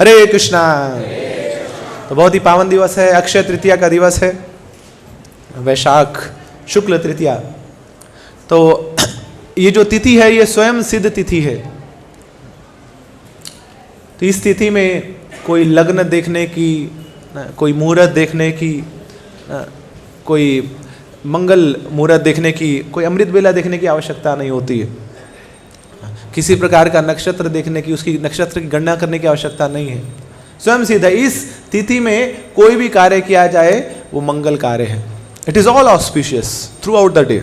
हरे कृष्णा। तो बहुत ही पावन दिवस है, अक्षय तृतीया का दिवस है, वैशाख शुक्ल तृतीया। तो ये जो तिथि है ये स्वयं सिद्ध तिथि है। तो इस तिथि में कोई लग्न देखने की, कोई मुहूर्त देखने की, कोई मंगल मुहूर्त देखने की, कोई अमृत बेला देखने की आवश्यकता नहीं होती है। किसी प्रकार का नक्षत्र देखने की, उसकी नक्षत्र की गणना करने की आवश्यकता नहीं है, स्वयं सिद्ध है। इस तिथि में कोई भी कार्य किया जाए वो मंगल कार्य है। It is all auspicious through out the day.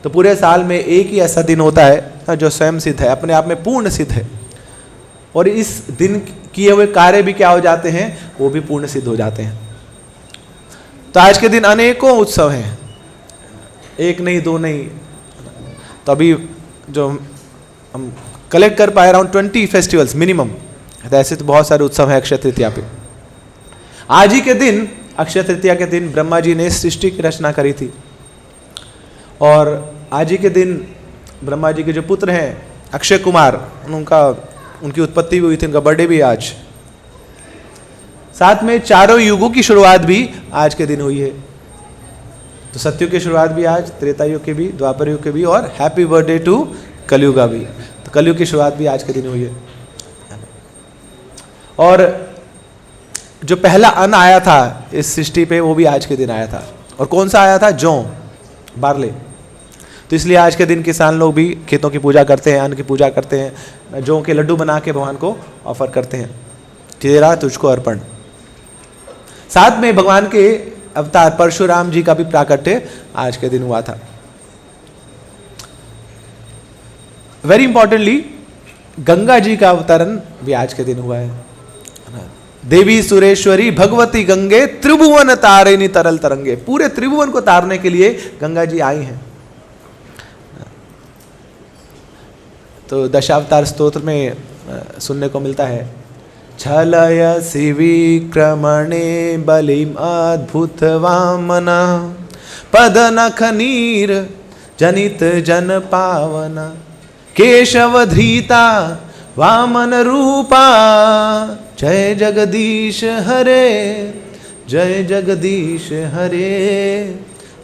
तो पूरे साल में एक ही ऐसा दिन होता है जो स्वयं सिद्ध है, अपने आप में पूर्ण सिद्ध है, और इस दिन किए हुए कार्य भी क्या हो जाते हैं, वो भी पूर्ण सिद्ध हो जाते हैं। तो आज के दिन अनेकों उत्सव हैं, एक नहीं दो नहीं। तो अभी जो हम कलेक्ट कर पाए अराउंड 20 फेस्टिवल्स मिनिमम। तो ऐसे तो बहुत सारे उत्सव हैं अक्षय तृतीया पे। आज ही के दिन, अक्षय तृतीया के दिन ब्रह्मा जी ने सृष्टि की रचना करी थी, और आज ही के दिन ब्रह्मा जी के जो पुत्र हैं अक्षय कुमार, उनकी उत्पत्ति भी हुई थी, उनका बर्थडे भी आज। साथ में चारों युगों की शुरुआत भी आज के दिन हुई है। तो सत्युग की शुरुआत भी आज, त्रेता युग के भी, द्वापर युग के भी, और हैप्पी बर्थडे टू कलयुग भी। तो कलयुग की शुरुआत भी आज के दिन हुई है। और जो पहला अन्न आया था इस सृष्टि पे वो भी आज के दिन आया था। और कौन सा आया था? जौ, बार्ले। तो इसलिए आज के दिन किसान लोग भी खेतों की पूजा करते हैं, अन्न की पूजा करते हैं, जौ के लड्डू बना के भगवान को ऑफर करते हैं, तेरा तुझको अर्पण। साथ में भगवान के अवतार परशुराम जी का भी प्राकट्य आज के दिन हुआ था। वेरी इंपॉर्टेंटली गंगा जी का अवतरण भी आज के दिन हुआ है। देवी सुरेश्वरी भगवती गंगे त्रिभुवन तारिणी तरल तरंगे। पूरे त्रिभुवन को तारने के लिए गंगा जी आई हैं। तो दशावतार स्तोत्र में सुनने को मिलता है, छलयसि विक्रमणे बलिम अद्भुत वामना पदनख नीर जनित जन पावना केशवधृता वामन रूपा जय जगदीश हरे जय जगदीश हरे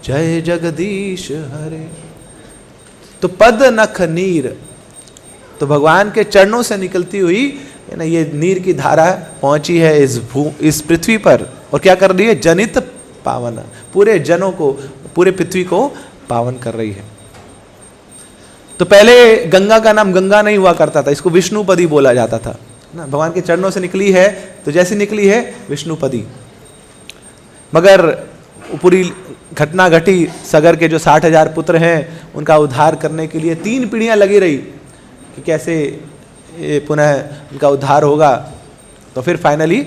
जय जगदीश हरे। तो पद नख नीर, तो भगवान के चरणों से निकलती हुई है ना ये नीर की धारा पहुंची है इस पृथ्वी पर, और क्या कर रही है? जनित पावन, पूरे जनों को, पूरे पृथ्वी को पावन कर रही है। तो पहले गंगा का नाम गंगा नहीं हुआ करता था, इसको विष्णुपदी बोला जाता था ना। भगवान के चरणों से निकली है तो जैसी निकली है विष्णुपदी। मगर पूरी घटना घटी, सगर के जो 60,000 पुत्र हैं उनका उद्धार करने के लिए 3 पीढ़ियां लगी रही कि कैसे पुनः उनका उद्धार होगा। तो फिर फाइनली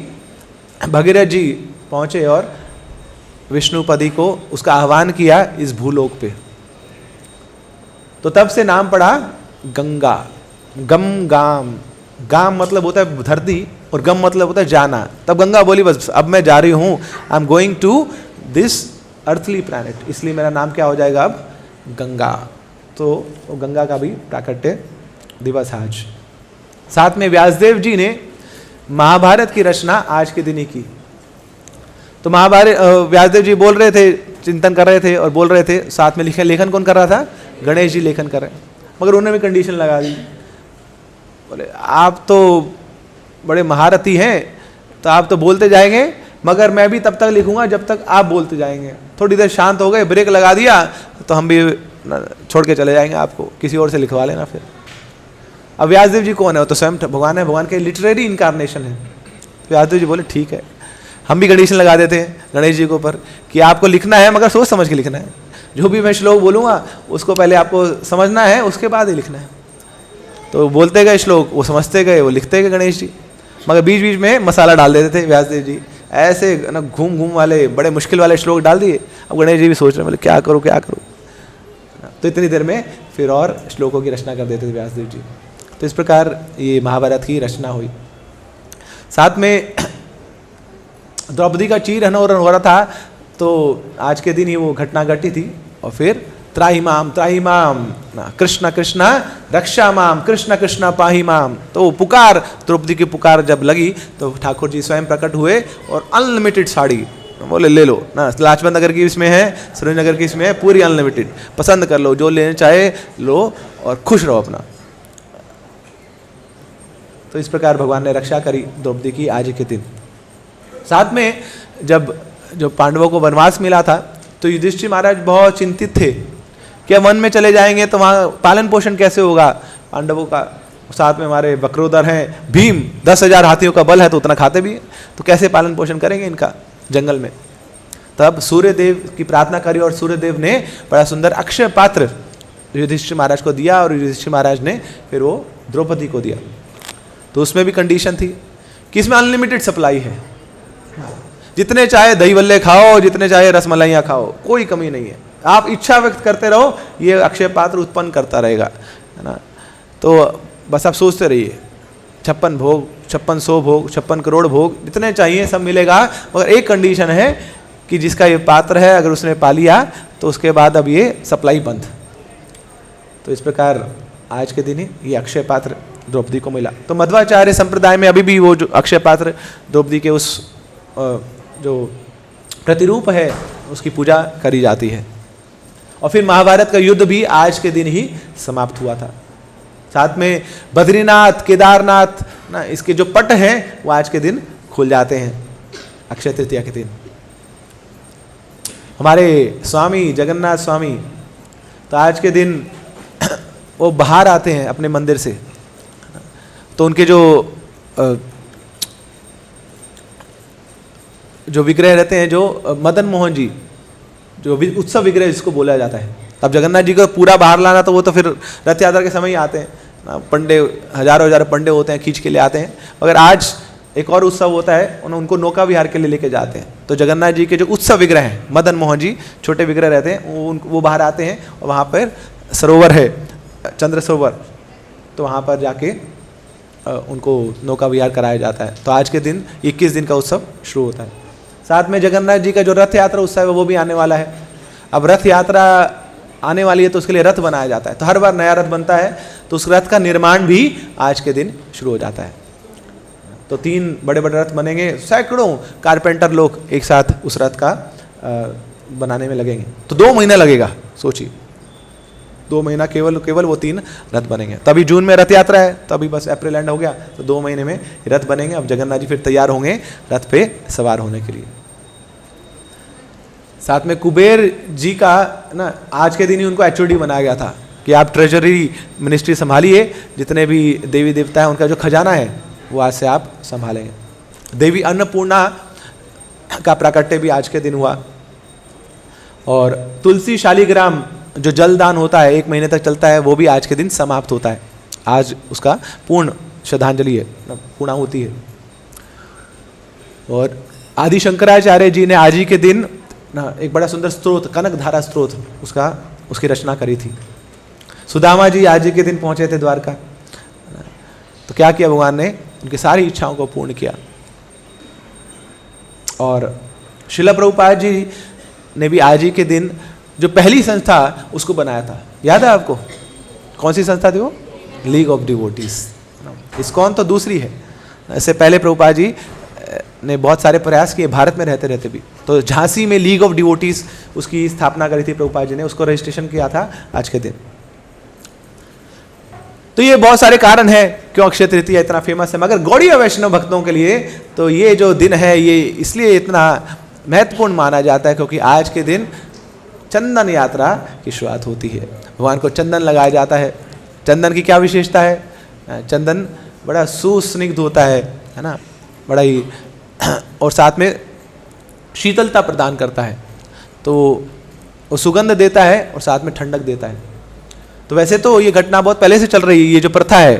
भगीरथ जी पहुंचे और विष्णुपदी को उसका आह्वान किया इस भूलोक पे। तो तब से नाम पड़ा गंगा। गम गाम, गाम मतलब होता है धरती और गम मतलब होता है जाना। तब गंगा बोली बस अब मैं जा रही हूँ, I am going to this earthly planet, इसलिए मेरा नाम क्या हो जाएगा अब? गंगा। तो गंगा का भी प्राकट्य दिवस आज। साथ में व्यासदेव जी ने महाभारत की रचना आज के दिन ही की। तो महाभारत व्यासदेव जी बोल रहे थे, चिंतन कर रहे थे और बोल रहे थे, साथ में लेखन कौन कर रहा था? गणेश जी लेखन कर रहे हैं। मगर उन्होंने भी कंडीशन लगा दी, बोले आप तो बड़े महारथी हैं तो आप तो बोलते जाएंगे, मगर मैं भी तब तक लिखूंगा जब तक आप बोलते जाएंगे। थोड़ी देर शांत हो गए, ब्रेक लगा दिया तो हम भी छोड़ के चले जाएंगे आपको, किसी और से लिखवा लेना फिर। अब व्यासदेव जी कौन है? वो तो स्वयं भगवान है, भगवान के लिटरेरी इनकारनेशन है। तो व्यासदेव जी बोले ठीक है, हम भी कंडीशन लगा देते हैं गणेश जी के ऊपर कि आपको लिखना है मगर सोच समझ के लिखना है। जो भी मैं श्लोक बोलूँगा उसको पहले आपको समझना है, उसके बाद ही लिखना है। तो बोलते गए श्लोक, वो समझते गए, वो लिखते गए गणेश जी, मगर बीच बीच में मसाला डाल देते थे व्यासदेव जी। ऐसे ना घूम घूम वाले बड़े मुश्किल वाले श्लोक डाल दिए। अब गणेश जी भी सोच रहे बोले क्या करूँ क्या करूँ। तो इतनी देर में फिर और श्लोकों की रचना कर देते थे व्यासदेव जी। तो इस प्रकार ये महाभारत की रचना हुई। साथ में द्रौपदी का चीरहरण हो रहा था, तो आज के दिन ही वो घटना घटी थी। और फिर त्राही माम कृष्ण कृष्ण रक्षा माम, कृष्ण कृष्ण पाही माम। तो पुकार, द्रौपदी की पुकार जब लगी तो ठाकुर जी स्वयं प्रकट हुए और अनलिमिटेड साड़ी बोले ले लो ना, लाजपत नगर की इसमें है, सुरेंद्र नगर की इसमें है, पूरी अनलिमिटेड, पसंद कर लो, जो लेने चाहे लो और खुश रहो अपना। तो इस प्रकार भगवान ने रक्षा करी द्रौपदी की आज के दिन। साथ में जब जो पांडवों को वनवास मिला था तो युधिष्ठिर महाराज बहुत चिंतित थे कि वन में चले जाएंगे तो वहाँ पालन पोषण कैसे होगा पांडवों का। साथ में हमारे वक्रोदर हैं, भीम 10,000 हाथियों का बल है तो उतना खाते भी हैं, तो कैसे पालन पोषण करेंगे इनका जंगल में। तब सूर्यदेव की प्रार्थना करी और सूर्यदेव ने बड़ा सुंदर अक्षय पात्र युधिष्ठिर महाराज को दिया और युधिष्ठिर महाराज ने फिर वो द्रौपदी को दिया। तो उसमें भी कंडीशन थी कि इसमें अनलिमिटेड सप्लाई है, जितने चाहे दही बल्ले खाओ, जितने चाहे रसमलाइयाँ खाओ, कोई कमी नहीं है, आप इच्छा व्यक्त करते रहो, ये अक्षय पात्र उत्पन्न करता रहेगा, है ना। तो बस आप सोचते रहिए, 56 भोग, 5600 भोग, 56 करोड़ भोग, जितने चाहिए सब मिलेगा, मगर एक कंडीशन है कि जिसका ये पात्र है अगर उसने पा लिया तो उसके बाद अब ये सप्लाई बंद। तो इस प्रकार आज के दिन ही ये अक्षय पात्र द्रौपदी को मिला। तो मध्वाचार्य संप्रदाय में अभी भी वो जो अक्षय पात्र द्रौपदी के उस जो प्रतिरूप है उसकी पूजा करी जाती है। और फिर महाभारत का युद्ध भी आज के दिन ही समाप्त हुआ था। साथ में बद्रीनाथ, केदारनाथ ना, इसके जो पट हैं वो आज के दिन खुल जाते हैं अक्षय तृतीया के दिन। हमारे स्वामी जगन्नाथ स्वामी तो आज के दिन वो बाहर आते हैं अपने मंदिर से, तो उनके जो विग्रह रहते हैं, जो मदन मोहन जी जो उत्सव विग्रह जिसको बोला जाता है, अब जगन्नाथ जी को पूरा बाहर लाना तो वो तो फिर रथ यात्रा के समय ही आते हैं, पंडे हजारों पंडे होते हैं, खींच के ले आते हैं। मगर आज एक और उत्सव होता है, उनको नौका विहार के लिए लेके जाते हैं। तो जगन्नाथ जी के जो उत्सव विग्रह हैं, मदन मोहन जी छोटे विग्रह रहते हैं, वो बाहर आते हैं और वहाँ पर सरोवर है, चंद्र सरोवर, तो वहाँ पर जाके उनको नौका विहार कराया जाता है। तो आज के दिन 21 दिन का उत्सव शुरू होता है। साथ में जगन्नाथ जी का जो रथ यात्रा उत्सव है वो भी आने वाला है। अब रथ यात्रा आने वाली है तो उसके लिए रथ बनाया जाता है, तो हर बार नया रथ बनता है, तो उस रथ का निर्माण भी आज के दिन शुरू हो जाता है। तो 3 बड़े बड़े रथ बनेंगे, सैकड़ों कारपेंटर लोग एक साथ उस रथ का बनाने में लगेंगे। तो 2 महीना लगेगा, सोचिए 2 महीना केवल वो 3 रथ बनेंगे। तभी जून में रथ यात्रा है, तभी बस अप्रैल एंड हो गया, तो 2 महीने में रथ बनेंगे। अब जगन्नाथ जी फिर तैयार होंगे रथ पे सवार होने के लिए। साथ में कुबेर जी का ना आज के दिन ही उनको HOD बनाया गया था कि आप ट्रेजरी मिनिस्ट्री संभालिए, जितने भी देवी देवता हैं उनका जो खजाना है वो आज से आप संभालेंगे। देवी अन्नपूर्णा का प्राकट्य भी आज के दिन हुआ। और तुलसी शालिग्राम जो जलदान होता है 1 महीने तक चलता है, वो भी आज के दिन समाप्त होता है। आज उसका पूर्ण श्रद्धांजलि है, पूर्णाहुति है। और आदि शंकराचार्य जी ने आज ही के दिन ना एक बड़ा सुंदर स्त्रोत, कनक धारा स्त्रोत, उसकी रचना करी थी। सुदामा जी आज ही के दिन पहुंचे थे द्वारका, तो क्या किया भगवान ने, उनकी सारी इच्छाओं को पूर्ण किया। और श्रील प्रभुपाद जी ने भी आज ही के दिन जो पहली संस्था उसको बनाया था, याद है आपको? कौन सी संस्था थी वो? League of devotees. इस्कॉन तो दूसरी है। इससे पहले प्रभुपाद जी ने बहुत सारे प्रयास किए भारत में रहते रहते भी। तो झांसी में लीग ऑफ डिवोटीज उसकी स्थापना करी थी प्रभुपाद जी ने, उसको रजिस्ट्रेशन किया था आज के दिन। तो ये बहुत सारे कारण है क्यों अक्षय तृतीया इतना फेमस है। मगर गौड़ीय वैष्णव भक्तों के लिए तो ये जो दिन है ये इसलिए इतना महत्वपूर्ण माना जाता है क्योंकि आज के दिन चंदन यात्रा की शुरुआत होती है। भगवान को चंदन लगाया जाता है। चंदन की क्या विशेषता है? चंदन बड़ा सुस्निग्ध होता है ना, बड़ा ही, और साथ में शीतलता प्रदान करता है, तो वो सुगंध देता है और साथ में ठंडक देता है। तो वैसे तो ये घटना बहुत पहले से चल रही है, ये जो प्रथा है।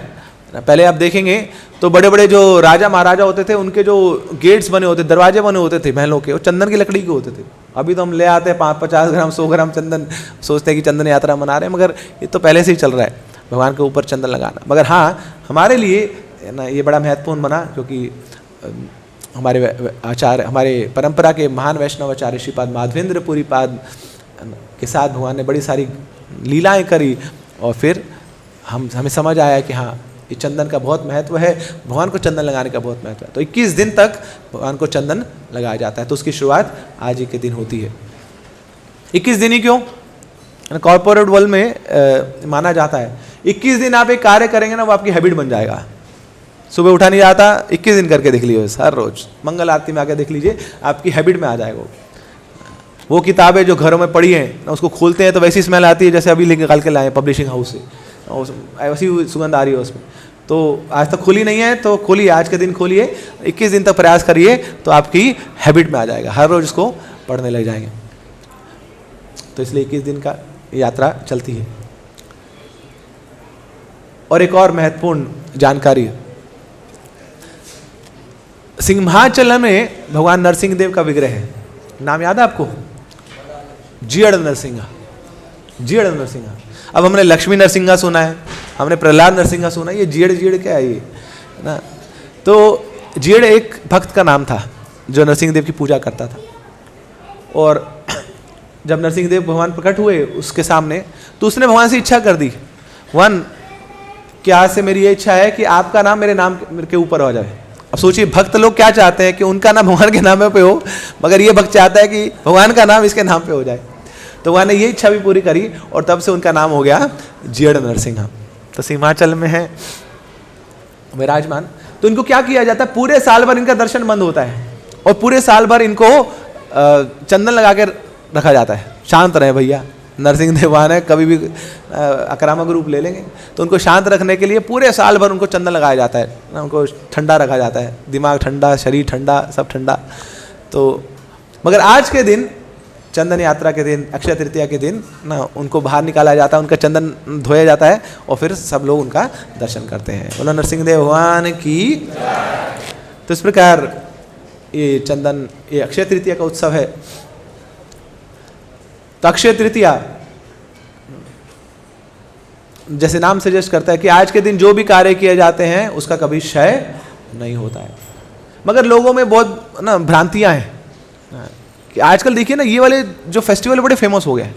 पहले आप देखेंगे तो बड़े बड़े जो राजा महाराजा होते थे उनके जो गेट्स बने होते, दरवाजे बने होते थे महलों के, वो चंदन की लकड़ी के होते थे। अभी तो हम ले आते हैं 50 ग्राम 100 ग्राम चंदन, सोचते हैं कि चंदन यात्रा मना रहे हैं, मगर ये तो पहले से ही चल रहा है भगवान के ऊपर चंदन लगाना। मगर हाँ, हमारे लिए ना ये बड़ा महत्वपूर्ण बना क्योंकि हमारे आचार्य, हमारे परंपरा के महान वैष्णव आचार्य श्रीपाद माधवेंद्र पुरी पाद के साथ भगवान ने बड़ी सारी लीलाएं करी और फिर हमें समझ आया कि हाँ, ये चंदन का बहुत महत्व है, भगवान को चंदन लगाने का बहुत महत्व है। तो 21 दिन तक भगवान को चंदन लगाया जाता है। तो उसकी शुरुआत आज ही के दिन होती है। 21 दिन ही क्यों? कॉर्पोरेट वर्ल्ड में माना जाता है 21 दिन आप एक कार्य करेंगे ना, वो आपकी हैबिट बन जाएगा। सुबह उठा नहीं जाता, 21 दिन करके देख लीजिए, हर रोज मंगल आरती में आके देख लीजिए, आपकी हैबिट में आ जाएगा। वो किताबें जो घरों में पड़ी हैं ना, उसको खोलते हैं तो वैसी स्मेल आती है जैसे अभी लेके निकाल के लाए पब्लिशिंग हाउस से, वैसी सुगंध आ रही है उसमें। तो आज तक खोली नहीं है तो खोलिए, आज के दिन खोलिए, 21 दिन तक प्रयास करिए तो आपकी हैबिट में आ जाएगा, हर रोज इसको पढ़ने लग जाएंगे। तो इसलिए 21 दिन का यात्रा चलती है। और एक और महत्वपूर्ण जानकारी, सिंहाचल में भगवान नरसिंह देव का विग्रह है। नाम याद है आपको? जीड़ नरसिंहा, जीड़ नरसिंहा। अब हमने लक्ष्मी नरसिंहा सुना है, हमने प्रहलाद नरसिंहा सुना है, ये जीड़ जीड़ क्या है ये ना? तो जीड़ एक भक्त का नाम था जो नरसिंह देव की पूजा करता था। और जब नरसिंह देव भगवान प्रकट हुए उसके सामने, तो उसने भगवान से इच्छा कर दी, भगवान क्या से मेरी ये इच्छा है कि आपका नाम मेरे नाम के ऊपर हो जाए। अब सोचिए भक्त लोग क्या चाहते हैं कि उनका नाम भगवान के नाम पे हो, मगर ये भक्त चाहता है कि भगवान का नाम इसके नाम पे हो जाए। तो भगवान ने ये इच्छा भी पूरी करी और तब से उनका नाम हो गया जीड़ नरसिंहा। तो सिंहाचल में है विराजमान। तो इनको क्या किया जाता है, पूरे साल भर इनका दर्शन बंद होता है और पूरे साल भर इनको चंदन लगा के रखा जाता है। शांत रहे भैया, नरसिंह देवान है, कभी भी आक्रामक रूप ले लेंगे, तो उनको शांत रखने के लिए पूरे साल भर उनको चंदन लगाया जाता है ना, उनको ठंडा रखा जाता है, दिमाग ठंडा, शरीर ठंडा, सब ठंडा। तो मगर आज के दिन, चंदन यात्रा के दिन, अक्षय तृतीया के दिन ना, उनको बाहर निकाला जाता है, उनका चंदन धोया जाता है और फिर सब लोग उनका दर्शन करते हैं। बोलो नरसिंह देव भगवान की। तो इस प्रकार ये चंदन, ये अक्षय तृतीया का उत्सव है। तो अक्षय तृतीया जैसे नाम सजेस्ट करता है कि आज के दिन जो भी कार्य किए जाते हैं उसका कभी क्षय नहीं होता है। मगर लोगों में बहुत ना भ्रांतियां हैं कि आजकल देखिए ना, ये वाले जो फेस्टिवल बड़े फेमस हो गए हैं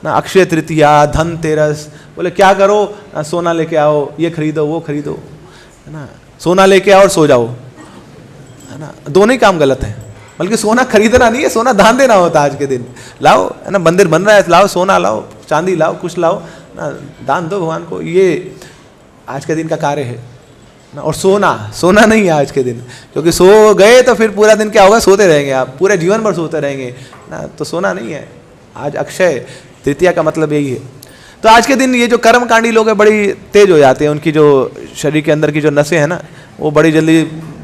ना, अक्षय तृतीया, धनतेरस, बोले क्या करो, सोना लेके आओ, ये खरीदो, वो खरीदो, है ना, सोना लेके आओ और सो जाओ, है ना। दोनों ही काम गलत है। बल्कि सोना खरीदना नहीं है, सोना दान देना होता है। आज के दिन लाओ, है ना, मंदिर बन रहा है, लाओ सोना, लाओ चांदी, लाओ कुछ लाओ ना, दान दो भगवान को। ये आज के दिन का कार्य है ना। और सोना नहीं है आज के दिन, क्योंकि सो गए तो फिर पूरा दिन क्या होगा, सोते रहेंगे आप, पूरे जीवन भर सोते रहेंगे ना, तो सोना नहीं है। आज अक्षय तृतीया का मतलब यही है। तो आज के दिन ये जो कर्मकांडी लोग हैं बड़ी तेज हो जाते हैं, उनकी जो शरीर के अंदर की जो नसें हैं ना, वो बड़ी जल्दी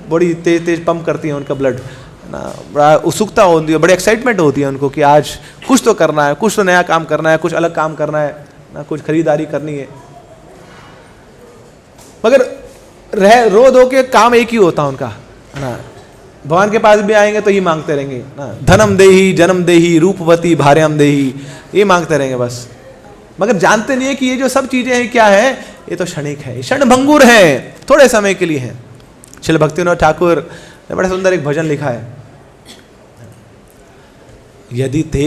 बड़ी तेज पंप करती हैं, उनका ब्लड ना, बड़ा उत्सुकता होती है, बड़ी एक्साइटमेंट होती है उनको कि आज कुछ तो करना है, कुछ तो नया काम करना है, कुछ अलग काम करना है ना, कुछ खरीदारी करनी है। मगर रो धो के काम एक ही होता है उनका, है ना। भगवान के पास भी आएंगे तो ही मांगते रहेंगे ना, धनम देही, जन्म देही, रूपवती भार्यम देही, ये मांगते रहेंगे बस। मगर जानते नहीं है कि ये जो सब चीजें हैं क्या है, ये तो क्षणिक है, क्षणभंगुर है, थोड़े समय के लिए है। श्रील भक्तिविनोद ठाकुर ने बड़ा सुंदर एक भजन लिखा है, यदि ते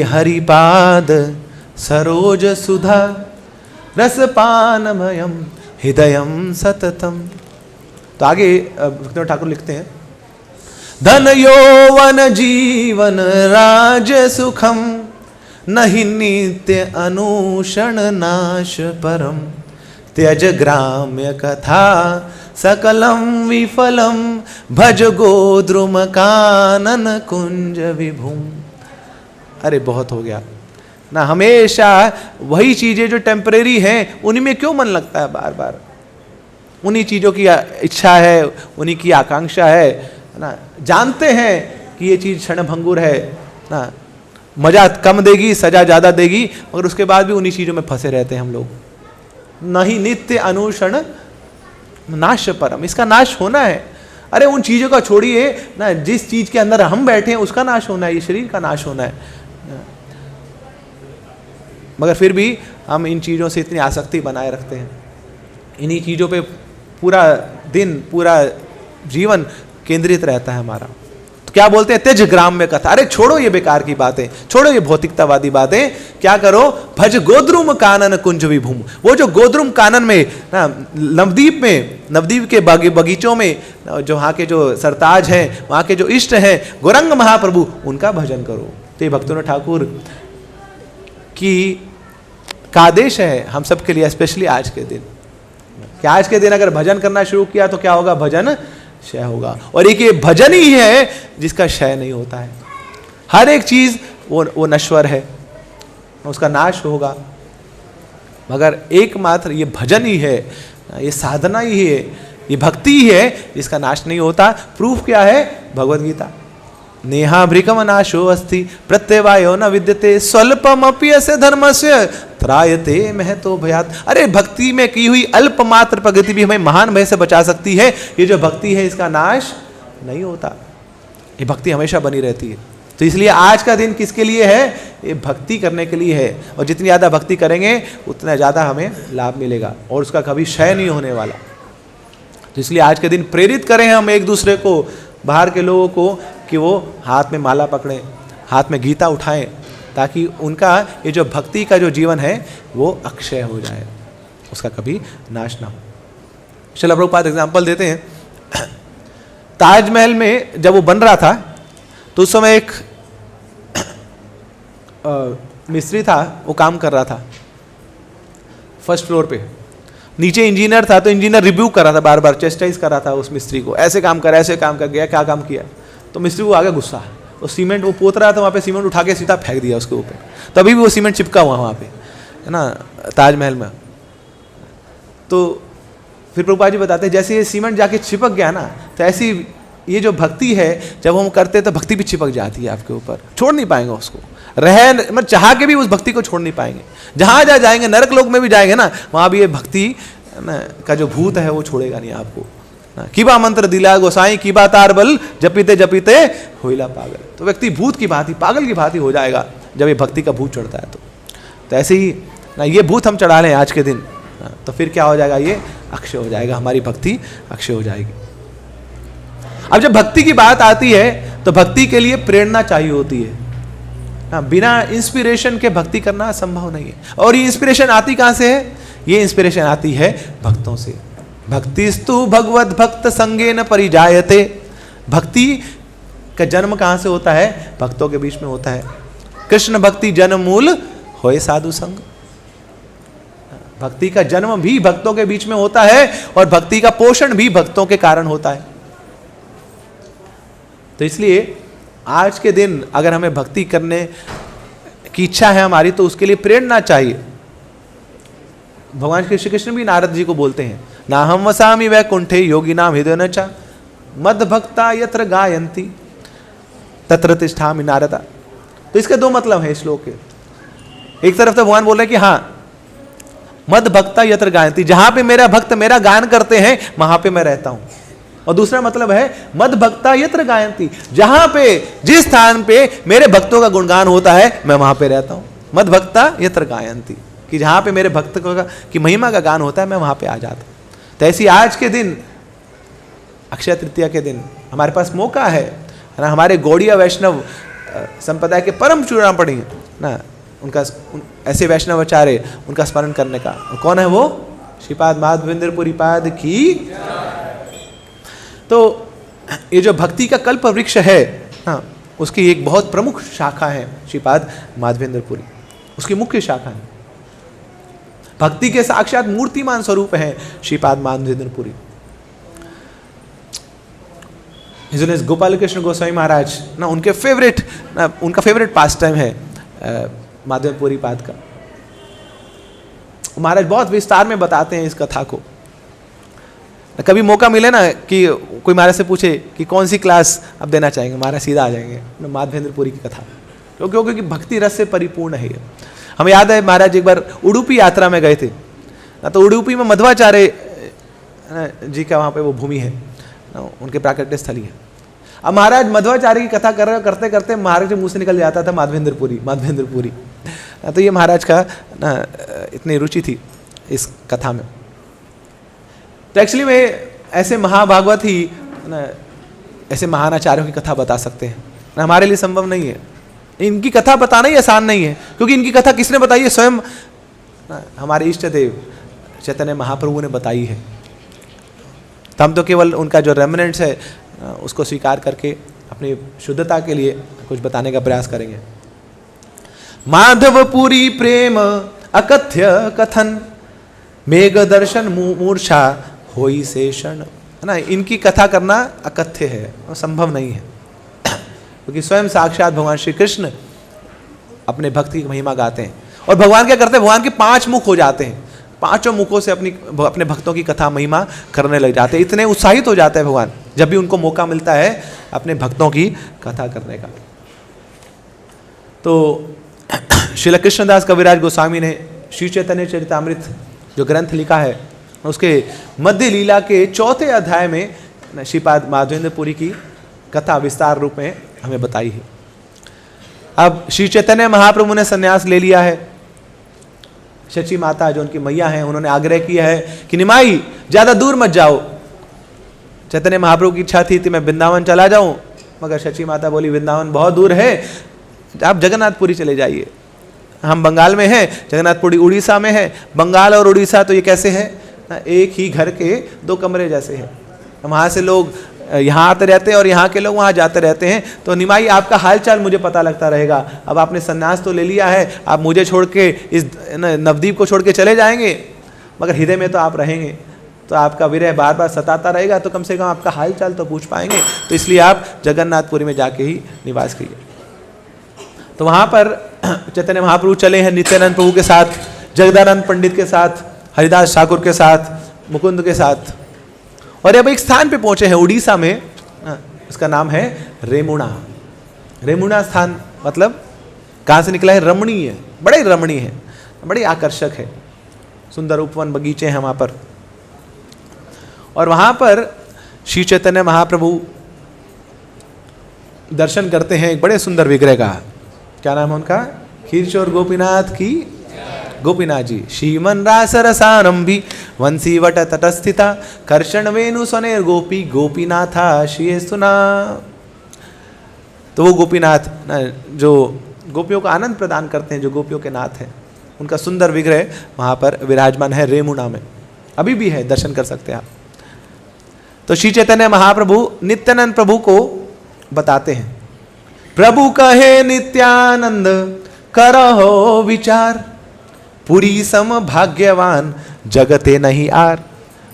हरिपाद सरोज सुधा रसपानमयम हृदयम सततम। तो आगे भक्तिविनोद ठाकुर लिखते हैं, धन यौवन जीवन राज सुखम नहि नित्य अनुषण नाश परम त्यज ग्राम्य कथा सकलम विफलम भज गोद्रुम कानन कुंज विभुम। अरे बहुत हो गया ना, हमेशा वही चीजें जो टेम्परेरी हैं उन्हीं में क्यों मन लगता है बार बार, उन्हीं चीजों की इच्छा है, उन्हीं की आकांक्षा है ना। जानते हैं कि ये चीज क्षणभंगुर है ना, मजा कम देगी, सजा ज्यादा देगी, मगर उसके बाद भी उन्हीं चीजों में फंसे रहते हैं हम लोग। नहीं नित्य अनुषण नाश परम, इसका नाश होना है। अरे उन चीजों का छोड़िए ना, जिस चीज के अंदर हम बैठे हैं उसका नाश होना है, ये शरीर का नाश होना है। मगर फिर भी हम इन चीजों से इतनी आसक्ति बनाए रखते हैं, इन्हीं चीजों पे पूरा दिन, पूरा जीवन केंद्रित रहता है हमारा। तो क्या बोलते हैं, त्यज ग्राम में कथा। अरे छोड़ो ये बेकार की बातें, छोड़ो ये भौतिकतावादी बातें, क्या करो, भज गोद्रुम कानन कुंज विभूम। वो जो गोद्रुम कानन में ना, नवद्वीप के बगीचों में जो वहाँ के जो सरताज हैं, वहाँ के जो इष्ट हैं गौरंग महाप्रभु, उनका भजन करो। तो ये भक्तों ठाकुर की का आदेश है हम सब के लिए, स्पेशली आज के दिन, कि आज के दिन अगर भजन करना शुरू किया तो क्या होगा, भजन क्षय होगा। और एक ये भजन ही है जिसका क्षय नहीं होता है। हर एक चीज वो नश्वर है, उसका नाश होगा, मगर एकमात्र ये भजन ही है, ये साधना ही है, ये भक्ति ही है जिसका नाश नहीं होता। प्रूफ क्या है, भगवद गीता, नेहा भ्रिकम नाशो अस्ति प्रत्यवायो न विद्यते स्वल्पमपि अस्य धर्मस्य त्रायते महतो भयात्। अरे भक्ति में की हुई अल्प मात्र प्रगति भी हमें महान भय से बचा सकती है। ये जो भक्ति है इसका नाश नहीं होता, ये भक्ति हमेशा बनी रहती है। तो इसलिए आज का दिन किसके लिए है, ये भक्ति करने के लिए है। और जितनी ज़्यादा भक्ति करेंगे उतना ज़्यादा हमें लाभ मिलेगा और उसका कभी क्षय नहीं होने वाला। तो इसलिए आज के दिन प्रेरित करें हम एक दूसरे को, बाहर के लोगों को, कि वो हाथ में माला पकड़ें, हाथ में गीता उठाएं, ताकि उनका ये जो भक्ति का जो जीवन है वो अक्षय हो जाए, उसका कभी नाश ना हो। चलो प्रभुपाद एग्जाम्पल देते हैं। ताजमहल में जब वो बन रहा था तो उस समय एक मिस्त्री था, वो काम कर रहा था फर्स्ट फ्लोर पे। नीचे इंजीनियर था, तो इंजीनियर रिव्यू कर रहा था, बार बार चेस्टाइज कर रहा था उस मिस्त्री को, ऐसे काम कर, ऐसे काम कर गया, क्या काम किया। तो मिस्त्री को आ गया गुस्सा, वो सीमेंट वो पोत रहा था, वहाँ पे सीमेंट उठा के सीधा फेंक दिया उसके ऊपर। तभी भी वो सीमेंट चिपका हुआ वहाँ पे, है ना, ताजमहल में। तो फिर प्रभुपाद जी बताते हैं, जैसे ये सीमेंट जाके चिपक गया ना, तो ऐसी ये जो भक्ति है, जब हम करते हैं तो भक्ति भी चिपक जाती है आपके ऊपर, छोड़ नहीं पाएंगे उसको, मतलब चाह के भी उस भक्ति को छोड़ नहीं पाएंगे। जहाँ जहाँ जाएंगे, नरक लोक में भी जाएंगे ना, वहाँ भी ये भक्ति ना का जो भूत है वो छोड़ेगा नहीं आपको। किबा मंत्र दिला गोसाई, किबा तार बल, जपीते जपीते होइला पागल। तो व्यक्ति भूत की भांति, पागल की भांति हो जाएगा जब ये भक्ति का भूत चढ़ता है। तो ऐसे ही ना ये भूत हम चढ़ा लें आज के दिन, तो फिर क्या हो जाएगा, ये अक्षय हो जाएगा, हमारी भक्ति अक्षय हो जाएगी। अब जब भक्ति की बात आती है तो भक्ति के लिए प्रेरणा चाहिए होती है। बिना इंस्पिरेशन के भक्ति करना संभव नहीं है। और ये इंस्पिरेशन आती कहाँ से है, ये इंस्पिरेशन आती है भक्तों से। भक्तिस्तु भगवत भक्त संगेन परिजायते। भक्ति का जन्म कहाँ से होता है, भक्तों के बीच में होता है। कृष्ण भक्ति जन्म मूल होए साधु संग। भक्ति का जन्म भी भक्तों के बीच में होता है और भक्ति का पोषण भी भक्तों के कारण होता है। तो इसलिए आज के दिन अगर हमें भक्ति करने की इच्छा है हमारी, तो उसके लिए प्रेरणा चाहिए। भगवान श्री कृष्ण भी नारद जी को बोलते हैं, ना हम वसामि वैकुंठे योगी नाम हृदय न चा मद भक्ता यत्र गायंती तत्र तिष्ठामि नारदा। तो इसके दो मतलब है श्लोक के। एक तरफ तो भगवान बोल रहे हैं कि हाँ, मद भक्ता यत्र गायंती, जहां पे मेरा भक्त मेरा गान करते हैं वहां पे मैं रहता हूं। और दूसरा मतलब है मद भक्ता यत्र गायंती, जहां पे जिस स्थान पे मेरे भक्तों का गुणगान होता है मैं वहां पे रहता हूं। मद भक्ता यत्र गायंती, कि जहां पे मेरे भक्त की महिमा का गान होता है मैं वहां पे आ जाता हूं। तो ऐसी आज के दिन, अक्षय तृतीया के दिन हमारे पास मौका है ना, हमारे गौड़िया वैष्णव संप्रदाय के परम चूड़ामणि ना, उनका ऐसे वैष्णव आचार्य उनका स्मरण करने का। कौन है वो, श्रीपाद माधवेंद्रपुरी पाद की। तो ये जो भक्ति का कल्प वृक्ष है ना, उसकी एक बहुत प्रमुख शाखा है श्रीपाद माधवेंद्रपुरी, उसकी मुख्य शाखा है। भक्ति के साक्षात मूर्तिमान स्वरूप है श्रीपाद माधवेंद्रपुरी। गोपाल कृष्ण गोस्वामी महाराज ना, उनके फेवरेट ना, उनका फेवरेट पास टाइम है माधवेंद्रपुरी पाद का। महाराज बहुत विस्तार में बताते हैं इस कथा को। कभी मौका मिले ना कि कोई महाराज से पूछे कि कौन सी क्लास आप देना चाहेंगे, महाराज सीधा आ जाएंगे माधवेंद्रपुरी की कथा, क्योंकि भक्ति रस से परिपूर्ण है। हमें याद है महाराज एक बार उडुपी यात्रा में गए थे ना, तो उडुपी में मध्वाचार्य जी का वहाँ पे वो भूमि है ना, उनके प्राकट्य स्थली है। अब महाराज मध्वाचार्य की कथा करते करते महाराज के मुँह से निकल जाता था माधवेंद्रपुरी माधवेंद्रपुरी। तो ये महाराज का ना इतनी रुचि थी इस कथा में। तो एक्चुअली में ऐसे महाभागवत ही ना ऐसे महान आचार्यों की कथा बता सकते हैं, हमारे लिए संभव नहीं है। इनकी कथा बताना ही आसान नहीं है, क्योंकि इनकी कथा किसने बताई है? स्वयं हमारे इष्ट देव चैतन्य महाप्रभु ने बताई है। तो हम तो केवल उनका जो रेमिनेंट्स है उसको स्वीकार करके अपनी शुद्धता के लिए कुछ बताने का प्रयास करेंगे। माधवपुरी प्रेम अकथ्य कथन, मेघ दर्शन मूर्छा होई शेषण, है ना। इनकी कथा करना अकथ्य है, संभव नहीं है, क्योंकि स्वयं साक्षात भगवान श्री कृष्ण अपने भक्ति की महिमा गाते हैं। और भगवान क्या करते हैं? भगवान के 5 मुख हो जाते हैं, 5 मुखों से अपने भक्तों की कथा महिमा करने लग जाते हैं। इतने उत्साहित हो जाते हैं भगवान जब भी उनको मौका मिलता है अपने भक्तों की कथा करने का। तो श्रील कृष्णदास कविराज गोस्वामी ने श्री चैतन्य चरितामृत जो ग्रंथ लिखा है, उसके मध्य लीला के 4थे अध्याय में श्रीपाद माधवेंद्र पुरी की कथा विस्तार रूप में हमें बताई है। अब श्री चैतन्य महाप्रभु ने संन्यास ले लिया है। शची माता जो उनकी मैया हैं, उन्होंने आग्रह किया है कि निमाई ज्यादा दूर मत जाओ। चैतन्य महाप्रभु की इच्छा थी कि मैं वृंदावन चला जाऊं, मगर शची माता बोली वृंदावन बहुत दूर है, आप जगन्नाथपुरी चले जाइए। हम बंगाल में हैं, जगन्नाथपुरी उड़ीसा में है। बंगाल और उड़ीसा तो ये कैसे है? एक ही घर के 2 कमरे जैसे है। वहाँ से लोग यहाँ आते रहते हैं और यहाँ के लोग वहाँ जाते रहते हैं। तो निमाई आपका हालचाल मुझे पता लगता रहेगा। अब आपने सन्यास तो ले लिया है, आप मुझे छोड़ के इस नवद्वीप को छोड़ के चले जाएंगे, मगर हृदय में तो आप रहेंगे, तो आपका विरह बार बार सताता रहेगा, तो कम से कम आपका हालचाल तो पूछ पाएंगे। तो इसलिए आप जगन्नाथपुरी में जाके ही निवास कीजिए। तो वहाँ पर चैतन्य महाप्रभु चले हैं नित्यानंद प्रभु के साथ, जगदानंद पंडित के साथ, हरिदास ठाकुर के साथ, मुकुंद के साथ। और अब एक स्थान पे पहुंचे हैं उड़ीसा में, उसका नाम है रेमुणा। रेमुणा स्थान मतलब कहाँ से निकला है? रमणीय, बड़े रमणीय है, बड़े आकर्षक है, सुंदर उपवन बगीचे हैं वहाँ पर। और वहाँ पर श्री चैतन्य महाप्रभु दर्शन करते हैं एक बड़े सुंदर विग्रह का। क्या नाम है उनका? खीरचोर गोपीनाथ की, गोपीनाथ जी। श्रीमन रास रसारंभी वंशी वट तटस्थिता, कर्षण वेणु स्वनेर गोपी गोपीनाथा श्री सुना। तो वो गोपीनाथ जो गोपियों को आनंद प्रदान करते हैं, जो गोपियों के नाथ हैं, उनका सुंदर विग्रह वहाँ पर विराजमान है रेमुणा में, अभी भी है, दर्शन कर सकते हैं आप। तो श्री चैतन्य महाप्रभु नित्यानंद प्रभु को बताते हैं, प्रभु कहे नित्यानंद करहो विचार, पुरी सम भाग्यवान जगते नहीं आर।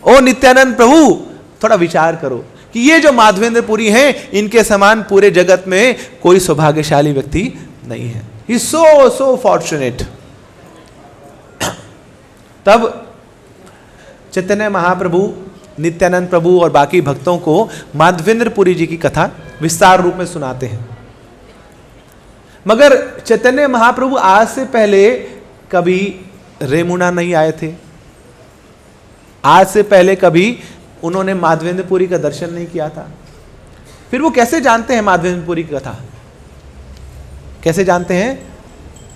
ओ नित्यानंद प्रभु, थोड़ा विचार करो कि ये जो माधवेंद्र पुरी हैं, इनके समान पूरे जगत में कोई सौभाग्यशाली व्यक्ति नहीं है। ही सो फॉर्चुनेट। तब चैतन्य महाप्रभु नित्यानंद प्रभु और बाकी भक्तों को माधवेंद्र पुरी जी की कथा विस्तार रूप में सुनाते हैं। मगर चैतन्य महाप्रभु आज से पहले कभी रेमुणा नहीं आए थे, आज से पहले कभी उन्होंने माधवेंद्रपुरी का दर्शन नहीं किया था। फिर वो कैसे जानते हैं माधवेंद्रपुरी की कथा? कैसे जानते हैं?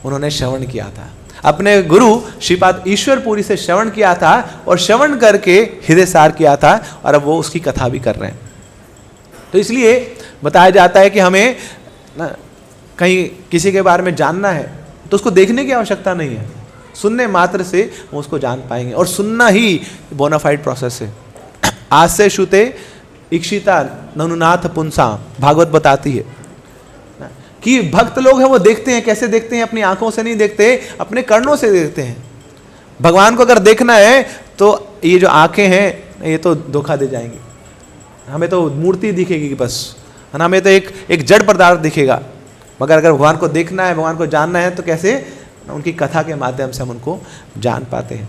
उन्होंने श्रवण किया था, अपने गुरु श्रीपाद ईश्वरपुरी से श्रवण किया था, और श्रवण करके हृदय सार किया था, और अब वो उसकी कथा भी कर रहे हैं। तो इसलिए बताया जाता है कि हमें कहीं किसी के बारे में जानना है तो उसको देखने की आवश्यकता नहीं है, सुनने मात्र से हम उसको जान पाएंगे। और सुनना ही बोनाफाइड प्रोसेस है। आज से श्रुते इक्षिता ननुनाथ पुंसा, भागवत बताती है कि भक्त लोग हैं वो देखते हैं। कैसे देखते हैं? अपनी आंखों से नहीं देखते, अपने कर्णों से देखते हैं। भगवान को अगर देखना है तो ये जो आंखें हैं ये तो धोखा दे जाएंगी, हमें तो मूर्ति दिखेगी बस, है ना, हमें तो एक जड़ पदार्थ दिखेगा। मगर अगर भगवान को देखना है, भगवान को जानना है, तो कैसे? उनकी कथा के माध्यम से हम उनको जान पाते हैं।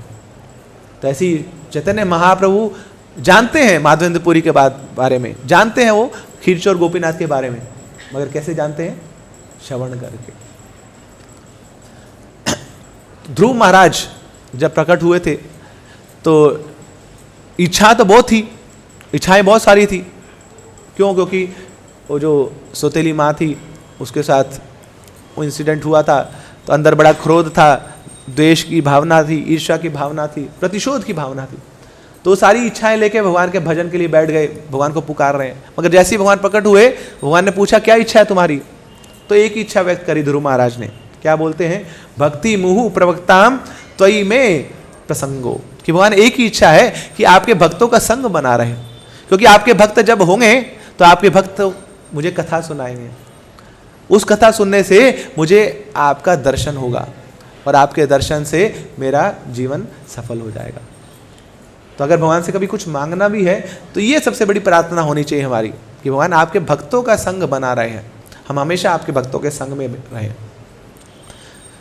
तो ऐसी चैतन्य महाप्रभु जानते हैं माधवेंद्रपुरी के बारे में, जानते हैं वो खीरचोर गोपीनाथ के बारे में, मगर कैसे जानते हैं? श्रवण करके। ध्रुव महाराज जब प्रकट हुए थे तो इच्छा तो बहुत थी, इच्छाएं बहुत सारी थी। क्यों? क्योंकि वो जो सौतेली माँ थी उसके साथ वो इंसिडेंट हुआ था, तो अंदर बड़ा क्रोध था, द्वेष की भावना थी, ईर्ष्या की भावना थी, प्रतिशोध की भावना थी। तो सारी इच्छाएं लेके भगवान के भजन के लिए बैठ गए, भगवान को पुकार रहे हैं। मगर जैसे ही भगवान प्रकट हुए, भगवान ने पूछा क्या इच्छा है तुम्हारी? तो एक इच्छा व्यक्त करी ध्रुव महाराज ने। क्या बोलते हैं? भक्ति मुहु प्रवक्ताम त्वयि में प्रसंगो, कि भगवान एक ही इच्छा है कि आपके भक्तों का संग बना रहे, क्योंकि आपके भक्त जब होंगे तो आपके भक्त मुझे कथा सुनाएंगे, उस कथा सुनने से मुझे आपका दर्शन होगा और आपके दर्शन से मेरा जीवन सफल हो जाएगा। तो अगर भगवान से कभी कुछ मांगना भी है तो ये सबसे बड़ी प्रार्थना होनी चाहिए हमारी, कि भगवान आपके भक्तों का संग बना रहे हैं, हम हमेशा आपके भक्तों के संग में रहें।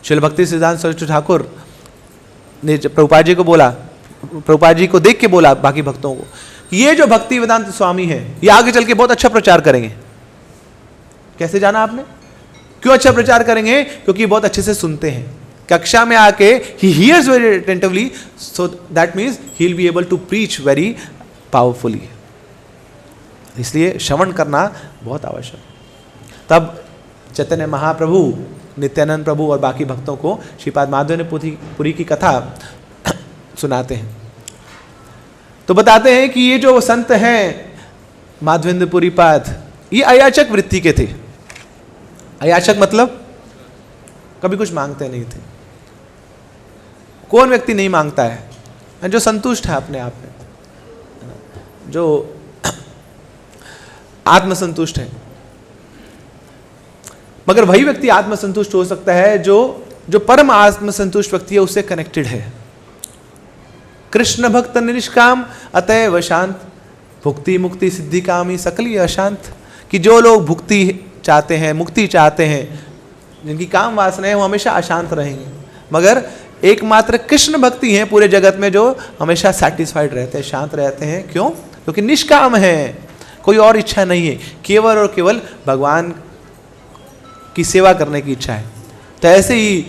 श्रील भक्ति सिद्धांत सरस्वती ठाकुर ने प्रभुपाद जी को बोला, प्रभुपाद जी को देख के बोला बाकी भक्तों को, ये जो भक्ति वेदांत स्वामी है ये आगे चल के बहुत अच्छा प्रचार करेंगे। कैसे जाना आपने? क्यों अच्छा प्रचार करेंगे? क्योंकि बहुत अच्छे से सुनते हैं, कक्षा में आके he hears very attentively, so that means he will be able to preach very powerfully। इसलिए श्रवण करना बहुत आवश्यक। तब चैतन्य महाप्रभु, नित्यानंद प्रभु और बाकी भक्तों को श्रीपाद माधवेंद्र पुरी की कथा सुनाते हैं। तो बताते हैं कि ये जो संत हैं माधवेंद्र पुरी पाद, ये अयाचक वृत्ति के थे। अयाचक मतलब कभी कुछ मांगते नहीं थे। कौन व्यक्ति नहीं मांगता है? जो संतुष्ट है अपने आप में, जो आत्मसंतुष्ट है। मगर वही व्यक्ति आत्मसंतुष्ट हो सकता है जो परम आत्मसंतुष्ट व्यक्ति है, उससे कनेक्टेड है। कृष्ण भक्त निष्काम अतएव शांत, भुक्ति मुक्ति सिद्धि कामी सकली अशांत। कि जो लोग भुक्ति चाहते हैं, मुक्ति चाहते हैं, जिनकी काम वासनाएं, वो हमेशा अशांत रहेंगे। मगर एकमात्र कृष्ण भक्ति है पूरे जगत में जो हमेशा सेटिस्फाइड रहते हैं, शांत रहते हैं। क्यों? क्योंकि निष्काम है, कोई और इच्छा नहीं है, केवल और केवल भगवान की सेवा करने की इच्छा है। तो ऐसे ही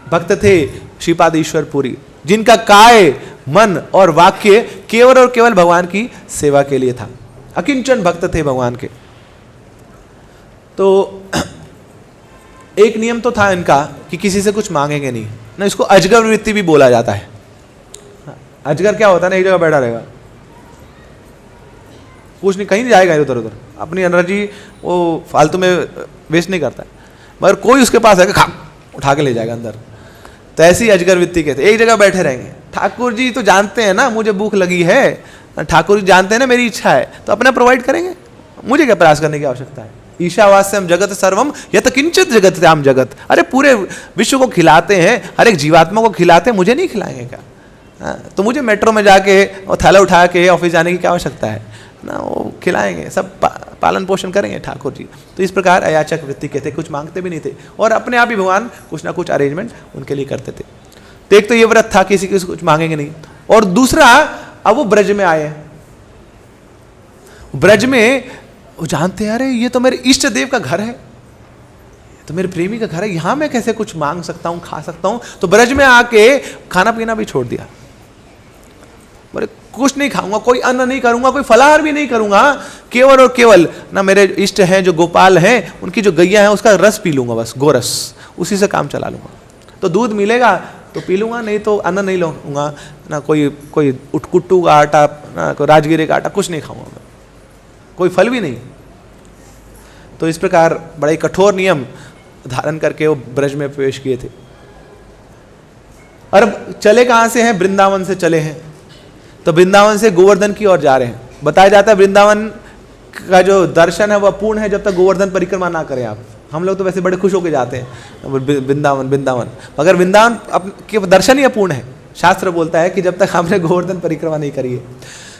भक्त थे श्रीपाद ईश्वर पुरी, जिनका काय, मन और वाक्य केवल और केवल भगवान की सेवा के लिए था। अकिंचन भक्त थे भगवान के। तो एक नियम तो था इनका कि किसी से कुछ मांगेंगे नहीं ना। इसको अजगर वृत्ति भी बोला जाता है। अजगर क्या होता है ना, एक जगह बैठा रहेगा, कुछ नहीं, कहीं नहीं जाएगा इधर उधर, अपनी एनर्जी वो फालतू में वेस्ट नहीं करता है। मगर कोई उसके पास आएगा, खा उठा के ले जाएगा अंदर। तो ऐसी अजगर वृत्ति के थे, एक जगह बैठे रहेंगे। ठाकुर जी तो जानते हैं ना मुझे भूख लगी है, ठाकुर जी जानते हैं ना मेरी इच्छा है, तो अपना प्रोवाइड करेंगे, मुझे क्या प्रयास करने की आवश्यकता है। ईशावास्यम जगत सर्वम यत किंचित जगत राम जगत। अरे पूरे विश्व को खिलाते हैं, हर एक जीवात्मा को खिलाते हैं, मुझे नहीं खिलाएंगे क्या? तो मुझे मेट्रो में जाके और थैला उठा के ऑफिस जाने की क्या आवश्यकता है ना? वो खिलाएंगे, सब पालन पोषण करेंगे ठाकुर जी। तो इस प्रकार अयाचक वृत्ति के थे, कुछ मांगते भी नहीं थे और अपने आप ही भगवान कुछ ना कुछ अरेंजमेंट उनके लिए करते थे। तो एक तो ये व्रत था, किसी को कुछ मांगेंगे नहीं। और दूसरा, अब वो ब्रज में आए। ब्रज में वो जानते हैं, अरे ये तो मेरे इष्ट देव का घर है, तो मेरे प्रेमी का घर है, यहां मैं कैसे कुछ मांग सकता हूं, खा सकता हूं। तो ब्रज में आके खाना पीना भी छोड़ दिया। बोले कुछ नहीं खाऊंगा, कोई अन्न नहीं करूंगा, कोई फलाहार भी नहीं करूंगा, केवल और केवल ना मेरे इष्ट हैं जो गोपाल हैं, उनकी जो गैया है उसका रस पी लूंगा, बस गोरस, उसी से काम चला लूंगा। तो दूध मिलेगा तो पी लूंगा, नहीं तो अन्न नहीं लूंगा ना, कोई उटकुट्टू का आटा ना, कोई राजगिरे का आटा, कुछ नहीं खाऊंगा मैं, कोई फल भी नहीं। तो इस प्रकार बड़ा ही कठोर नियम धारण करके वो ब्रज में प्रवेश किए थे। और चले कहां से हैं? वृंदावन से चले हैं। तो वृंदावन से गोवर्धन की ओर जा रहे हैं। बताया जाता है वृंदावन का जो दर्शन है वह पूर्ण है जब तक गोवर्धन परिक्रमा ना करें आप। हम लोग तो वैसे बड़े खुश होकर जाते हैं वृंदावन, मगर वृंदावन के दर्शन ही अपूर्ण है। शास्त्र बोलता है कि जब तक हमने गोवर्धन परिक्रमा नहीं करी है।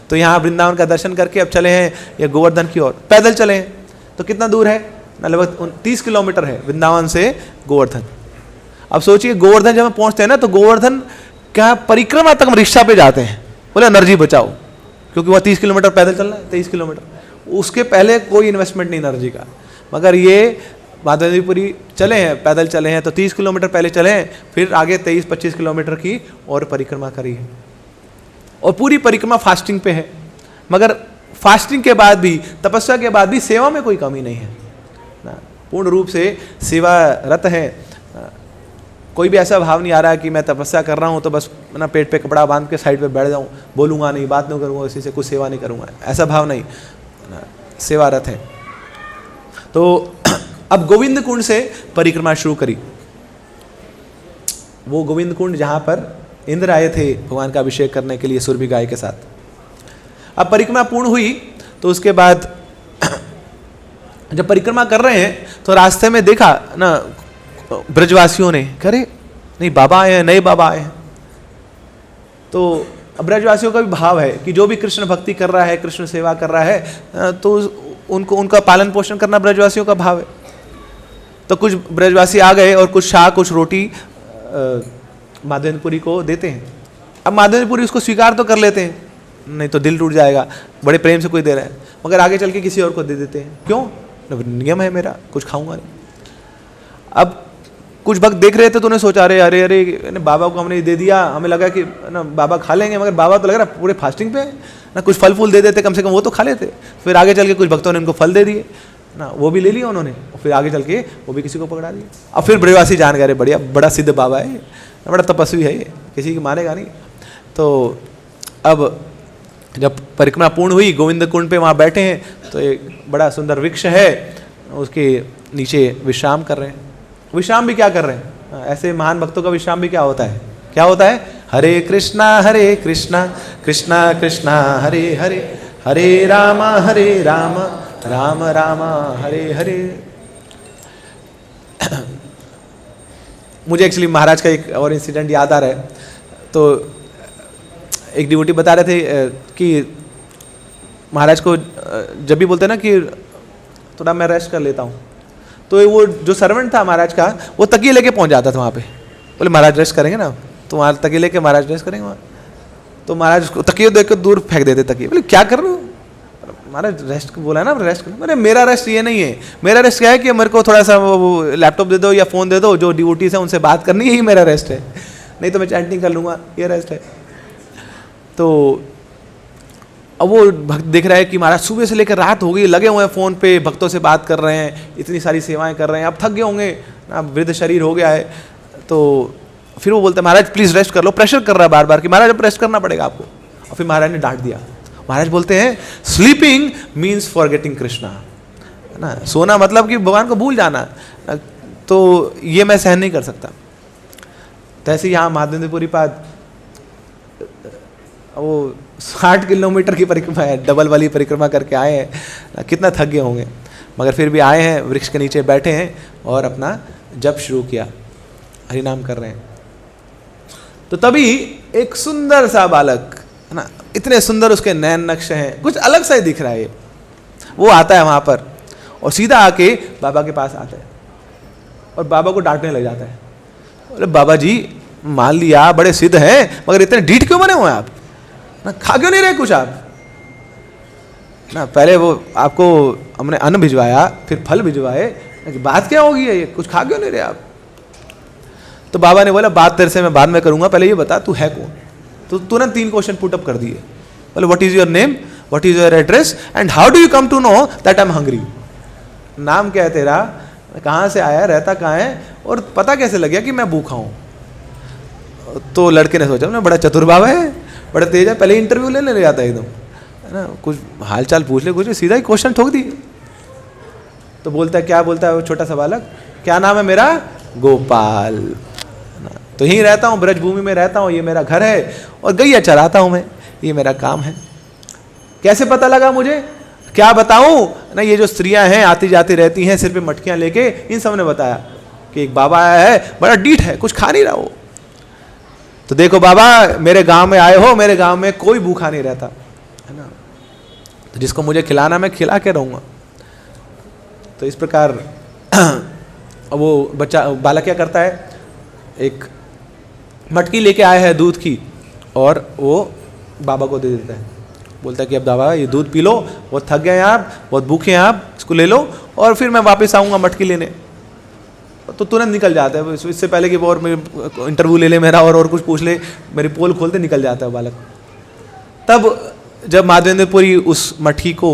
तो यहाँ वृंदावन का दर्शन करके अब चले हैं ये गोवर्धन की ओर, पैदल चले हैं। तो कितना दूर है? लगभग 30 किलोमीटर है वृंदावन से गोवर्धन। अब सोचिए गोवर्धन जब हम पहुँचते हैं ना, तो गोवर्धन का परिक्रमा तक हम रिक्शा पे जाते हैं, बोले एनर्जी बचाओ, क्योंकि वह 30 किलोमीटर पैदल चलना है, 23 किलोमीटर, उसके पहले कोई इन्वेस्टमेंट नहीं एनर्जी का। मगर ये माधवेंद्रपुरी चले हैं, पैदल चले हैं, तो 30 किलोमीटर पहले चले हैं, फिर आगे 23-25 किलोमीटर की और परिक्रमा करी है। और पूरी परिक्रमा फास्टिंग पे है। मगर फास्टिंग के बाद भी, तपस्या के बाद भी सेवा में कोई कमी नहीं है ना, पूर्ण रूप से सेवारत है। कोई भी ऐसा भाव नहीं आ रहा है कि मैं तपस्या कर रहा हूँ तो बस ना पेट पे कपड़ा बांध के साइड पे बैठ जाऊँ, बोलूँगा नहीं, बात नहीं करूँगा, किसी से कुछ सेवा नहीं करूँगा, ऐसा भाव नहीं, सेवारत है। तो अब गोविंद कुंड से परिक्रमा शुरू करी। वो गोविंद कुंड जहाँ पर इंद्र आए थे भगवान का अभिषेक करने के लिए सुरभि गाय के साथ। अब परिक्रमा पूर्ण हुई तो उसके बाद जब परिक्रमा कर रहे हैं तो रास्ते में देखा ना ब्रजवासियों ने, करे नहीं बाबा आए हैं, नए बाबा आए हैं। तो ब्रजवासियों का भी भाव है कि जो भी कृष्ण भक्ति कर रहा है, कृष्ण सेवा कर रहा है, तो उनको उनका पालन पोषण करना ब्रजवासियों का भाव है। तो कुछ ब्रजवासी आ गए और कुछ शाह कुछ रोटी माधवेंद्रपुरी को देते हैं। अब माधवेंद्रपुरी उसको स्वीकार तो कर लेते हैं, नहीं तो दिल टूट जाएगा, बड़े प्रेम से कोई दे रहा है, मगर आगे चल के किसी और को दे देते हैं। क्यों? नियम है मेरा, कुछ खाऊंगा नहीं। अब कुछ भक्त देख रहे थे तो उन्हें सोचा अरे अरे अरे बाबा को हमने दे दिया, हमें लगा कि ना बाबा खा लेंगे, मगर बाबा तो लग रहा पूरे फास्टिंग पे ना, कुछ फल फूल दे देते कम से कम वो तो खा लेते। फिर आगे चल के कुछ भक्तों ने उनको फल दे दिए ना, वो भी ले लिया उन्होंने, और फिर आगे चल के वो भी किसी को पकड़ा दिया। अब फिर ब्रजवासी जान गए बढ़िया बड़ा सिद्ध बाबा है, बड़ा तपस्वी है, ये किसी की मानेगा नहीं। तो अब जब परिक्रमा पूर्ण हुई, गोविंद कुंड पे वहाँ बैठे हैं, तो एक बड़ा सुंदर वृक्ष है, उसके नीचे विश्राम कर रहे हैं। विश्राम भी क्या कर रहे हैं, ऐसे महान भक्तों का विश्राम भी क्या होता है, क्या होता है? हरे कृष्णा कृष्णा कृष्णा हरे हरे, हरे राम राम राम हरे हरे। मुझे एक्चुअली महाराज का एक और इंसिडेंट याद आ रहा है। तो एक डिवोटी बता रहे थे कि महाराज को जब भी बोलते ना कि थोड़ा मैं रेस्ट कर लेता हूँ, तो वो जो सर्वेंट था महाराज का, वो तकिए लेके पहुँच जाता था वहाँ पे। बोले महाराज रेस्ट करेंगे ना, तो वहाँ तकिए लेके महाराज रेस्ट करेंगे वहाँ। तो महाराज उसको तकिए देख कर दूर फेंक देते तकिए। बोले क्या कर रहे हो? महाराज रेस्ट बोला ना, रेस्ट करना। अरे मेरा रेस्ट ये नहीं है, मेरा रेस्ट क्या है कि मेरे को थोड़ा सा वो लैपटॉप दे दो या फ़ोन दे दो, जो डिवोटीज हैं उनसे बात करनी, यही मेरा रेस्ट है, नहीं तो मैं चैंटिंग कर लूँगा, ये रेस्ट है। तो अब वो भक्त देख रहा है कि महाराज सुबह से लेकर रात हो गई, लगे हुए हैं फ़ोन पे, भक्तों से बात कर रहे हैं, इतनी सारी सेवाएं कर रहे हैं, अब थक गए होंगे ना, वृद्ध शरीर हो गया है। तो फिर वो बोलते हैं महाराज प्लीज़ रेस्ट कर लो, प्रेशर कर रहा है बार बार कि महाराज अब रेस्ट करना पड़ेगा आपको। और फिर महाराज ने डांट दिया। महाराज बोलते हैं स्लीपिंग मीन्स फॉरगेटिंग कृष्णा, है ना, सोना मतलब कि भगवान को भूल जाना, तो ये मैं सहन नहीं कर सकता। तो ऐसे यहाँ माधवेंद्रपुरी पाद वो 60 किलोमीटर की परिक्रमा है, डबल वाली परिक्रमा करके आए हैं, कितना थक गए होंगे, मगर फिर भी आए हैं, वृक्ष के नीचे बैठे हैं और अपना जप शुरू किया, हरि नाम कर रहे हैं। तो तभी एक सुंदर सा बालक, है ना, इतने सुंदर उसके नैन नक्श हैं, कुछ अलग सा ही दिख रहा है, वो आता है वहाँ पर और सीधा आके बाबा के पास आता है और बाबा को डांटने लग जाता है। अरे बाबा जी मान लिया बड़े सिद्ध हैं, मगर इतने ढीठ क्यों बने हुए हैं आप ना, खा क्यों नहीं रहे कुछ आप ना, पहले वो आपको हमने अन्न भिजवाया, फिर फल भिजवाए, बात क्या होगी ये, कुछ खा क्यों नहीं रहे आप? तो बाबा ने बोला बात तेरे से मैं बाद में करूंगा, पहले ये बता तू है कौन? तो तुरंत 3 क्वेश्चन पुटअप कर दिए। बोले what is your name, what is your address and how do you come to know that I am hungry. नाम क्या है तेरा, कहाँ से आया, रहता कहाँ है, और पता कैसे लग गया कि मैं भूखा हूँ? तो लड़के ने सोचा ना बड़ा चतुर बाबा है, बड़ा तेज है, पहले इंटरव्यू लेने ले जाता है एकदम, है ना, कुछ हाल चाल पूछ ले, कुछ सीधा ही क्वेश्चन ठोक दिए। तो बोलता है, क्या बोलता है वो छोटा सा बालक, क्या नाम है मेरा? गोपाल। तो यहीं रहता हूँ, ब्रजभूमि में रहता हूँ, ये मेरा घर है और गैया चराता हूँ मैं, ये मेरा काम है। कैसे पता लगा मुझे? क्या बताऊँ ना, ये जो स्त्रियां हैं आती जाती रहती हैं सिर पे मटकियाँ लेके, इन सब ने बताया कि एक बाबा आया है, बड़ा डीठ है, कुछ खा नहीं रहा वो। तो देखो बाबा मेरे गांव में आए हो, मेरे गांव में कोई भूखा नहीं रहता, है ना, तो जिसको मुझे खिलाना मैं खिला के रहूँगा। तो इस प्रकार वो बच्चा बालक क्या करता है, एक मटकी लेके आया है दूध की और वो बाबा को दे देता है, बोलता है कि अब बाबा ये दूध पी लो, बहुत थक गए हैं आप, बहुत भूखे हैं आप, इसको ले लो और फिर मैं वापस आऊँगा मटकी लेने। तो तुरंत निकल जाता है, इससे पहले कि वो और इंटरव्यू ले ले मेरा और कुछ पूछ ले, मेरी पोल खोलते निकल जाता है बालक। तब जब माधवेंद्रपुरी उस मटकी को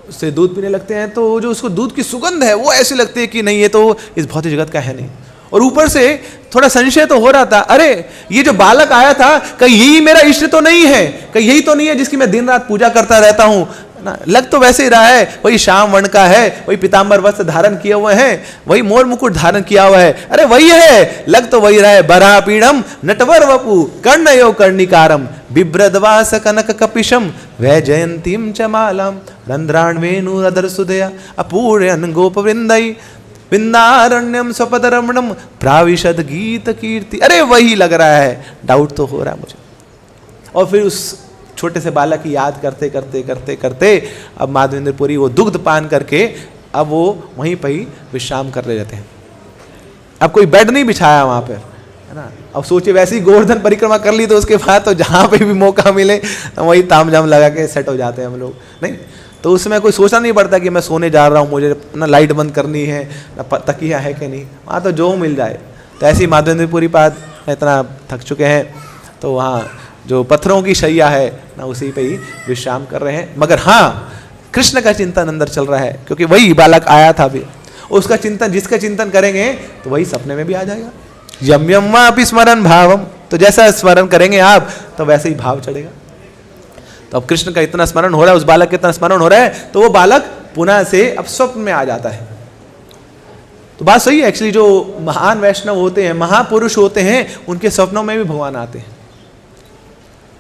उससे दूध पीने लगते हैं, तो जो उसको दूध की सुगंध है वो ऐसी लगती है कि नहीं ये तो इस भौतिक जगत का है नहीं, और ऊपर से थोड़ा संशय तो हो रहा था, अरे ये जो बालक आया था कहीं यही मेरा इष्ट तो नहीं है, कहीं यही तो नहीं है जिसकी मैं दिन रात पूजा करता रहता हूं ना। लग तो वैसे ही रहा है, वही श्याम वर्ण का है, वही पीतांबर वस्त्र धारण किए हुए हैं, वही मोर मुकुट धारण किया हुआ है, अरे वही है, लग तो वही रहा है। बरा पीड़म नटवर वपु कर्णयो कर्णिकारम बिभ्रदवास कनक कपिशम वै जयंतीम च मालम रंध्राण वेणुरधर सुदया अपूर्यन गोप वृंदई विंदारण्यम स्वपद रमणम प्राविशद गीत कीर्ति। अरे वही लग रहा है, डाउट तो हो रहा है मुझे। और फिर उस छोटे से बालक की याद करते करते करते करते अब माधवेंद्रपुरी वो दुग्ध पान करके अब वो वहीं पर ही विश्राम कर रहे रहते हैं। अब कोई बेड नहीं बिछाया वहाँ पर, है ना। अब सोचे वैसे ही गोवर्धन परिक्रमा कर ली तो उसके बाद तो जहाँ पे भी मौका मिले वही ताम झाम लगा के सेट हो जाते हैं हम लोग, नहीं तो उसमें कोई सोचना नहीं पड़ता कि मैं सोने जा रहा हूँ, मुझे ना लाइट बंद करनी है, ना तकिया है कि नहीं, वहाँ तो जो मिल जाए। तो ऐसी माधवेंद्रपुरी पाद इतना थक चुके हैं तो वहाँ जो पत्थरों की शैया है ना उसी पे ही विश्राम कर रहे हैं। मगर हाँ, कृष्ण का चिंतन अंदर चल रहा है, क्योंकि वही बालक आया था भी, उसका चिंतन, जिसका चिंतन करेंगे तो वही सपने में भी आ जाएगा। यम यम वापि स्मरण भावम, तो जैसा स्मरण करेंगे आप तो वैसे ही भाव चढ़ेगा। तो अब कृष्ण का इतना स्मरण हो रहा है, उस बालक का इतना स्मरण हो रहा है, तो वो बालक पुनः से अब स्वप्न में आ जाता है। तो बात सही है एक्चुअली, जो महान वैष्णव होते हैं, महापुरुष होते हैं, उनके सपनों में भी भगवान आते हैं।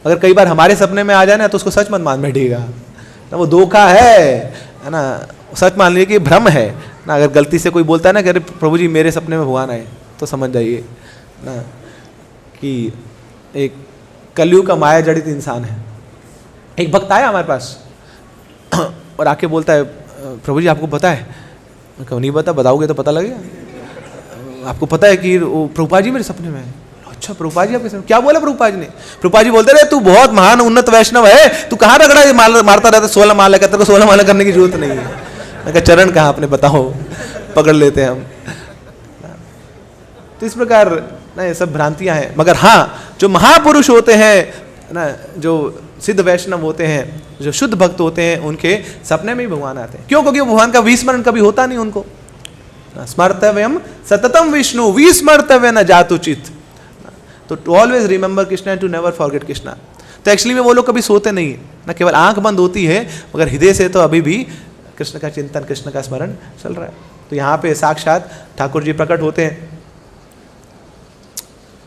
अगर कई बार हमारे सपने में आ जाए ना तो उसको सच मत मान बैठिएगा ना, वो धोखा है ना, सच मान लीजिए कि भ्रम है ना। अगर गलती से कोई बोलता है ना कि अरे प्रभु जी मेरे सपने में भगवान आए, तो समझ जाइए ना कि एक कलयुग का माया जड़ित इंसान है। एक भक्त आया हमारे पास और आके बोलता है प्रभु जी आपको पता है, मैं कहूँ नहीं पता, बताओगे तो पता लगेगा। आपको पता है कि प्रभुपाद जी मेरे सपने में है। अच्छा प्रभुपाद जी आपके सपने, क्या बोला प्रभुपाद जी ने? प्रभुपाद जी बोलते रहे तू बहुत महान उन्नत वैष्णव है, तू कहाँ रगड़ा मारता रहता, 16 माला कहते को 16 माला करने की जरूरत नहीं है। मैं कहा चरण कहाँ आपने बताओ, पकड़ लेते हैं हम। तो इस प्रकार ना ये सब भ्रांतियां हैं। मगर हाँ, जो महापुरुष होते हैं ना, जो सिद्ध वैष्णव होते हैं, जो शुद्ध भक्त होते हैं, उनके सपने में ही भगवान आते हैं। क्यों? क्योंकि भगवान का विस्मरण कभी होता नहीं उनको। स्मर्तव्यम सततम विष्णु विस्मर्तव्य न जातुचित, तो to always remember Krishna and to never forget Krishna. तो एक्चुअली में वो लोग कभी सोते नहीं है ना, केवल आंख बंद होती है, मगर हृदय से तो अभी भी कृष्ण का चिंतन, कृष्ण का स्मरण चल रहा है। तो यहाँ पे साक्षात ठाकुर जी प्रकट होते हैं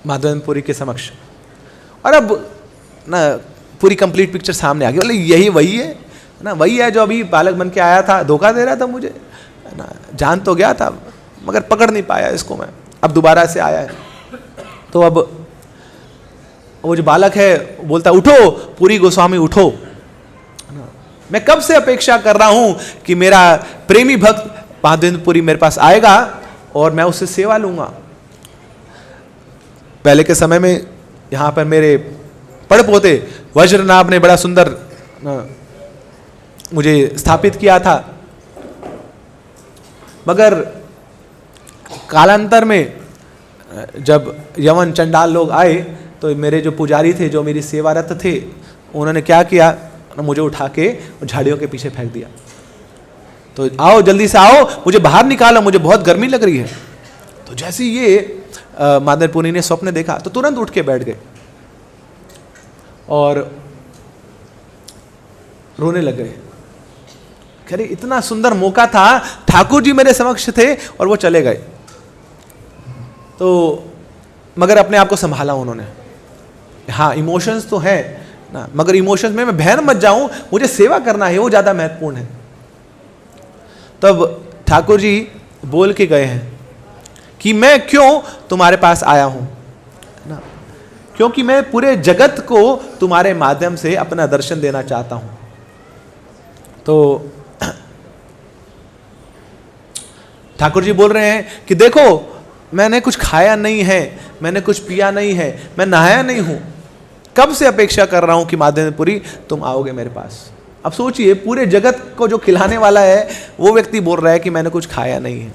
माधवेंद्रपुरी के समक्ष, और अब ना पूरी कंप्लीट पिक्चर सामने आ गई। बोले यही वही है ना, वही है जो अभी बालक बन के आया था, धोखा दे रहा था मुझे ना, जान तो गया था मगर पकड़ नहीं पाया इसको मैं, अब दोबारा से आया है। तो अब वो जो बालक है बोलता उठो पुरी गोस्वामी उठो, मैं कब से अपेक्षा कर रहा हूं कि मेरा प्रेमी भक्त माधवेंद्रपुरी मेरे पास आएगा और मैं उससे सेवा लूंगा। पहले के समय में यहाँ पर मेरे पड़ पोते वज्रनाभ ने बड़ा सुंदर मुझे स्थापित किया था, मगर कालांतर में जब यवन चंडाल लोग आए तो मेरे जो पुजारी थे, जो मेरी सेवारत थे, उन्होंने क्या किया, मुझे उठा के झाड़ियों के पीछे फेंक दिया। तो आओ जल्दी से आओ, मुझे बाहर निकालो, मुझे बहुत गर्मी लग रही है। तो जैसे ये माधवेंद्रपुरी ने स्वप्न देखा तो तुरंत उठ के बैठ गए और रोने लग गए। अरे इतना सुंदर मौका था, ठाकुर जी मेरे समक्ष थे और वो चले गए। तो मगर अपने आप को संभाला उन्होंने। हाँ इमोशंस तो है ना, मगर इमोशंस में मैं बहन मत जाऊं, मुझे सेवा करना है, वो ज्यादा महत्वपूर्ण है। तब ठाकुर जी बोल के गए हैं कि मैं क्यों तुम्हारे पास आया हूं ना, क्योंकि मैं पूरे जगत को तुम्हारे माध्यम से अपना दर्शन देना चाहता हूं। तो ठाकुर जी बोल रहे हैं कि देखो मैंने कुछ खाया नहीं है, मैंने कुछ पिया नहीं है, मैं नहाया नहीं हूं, कब से अपेक्षा कर रहा हूं कि माधवेंद्रपुरी तुम आओगे मेरे पास। अब सोचिए पूरे जगत को जो खिलाने वाला है वो व्यक्ति बोल रहा है कि मैंने कुछ खाया नहीं है।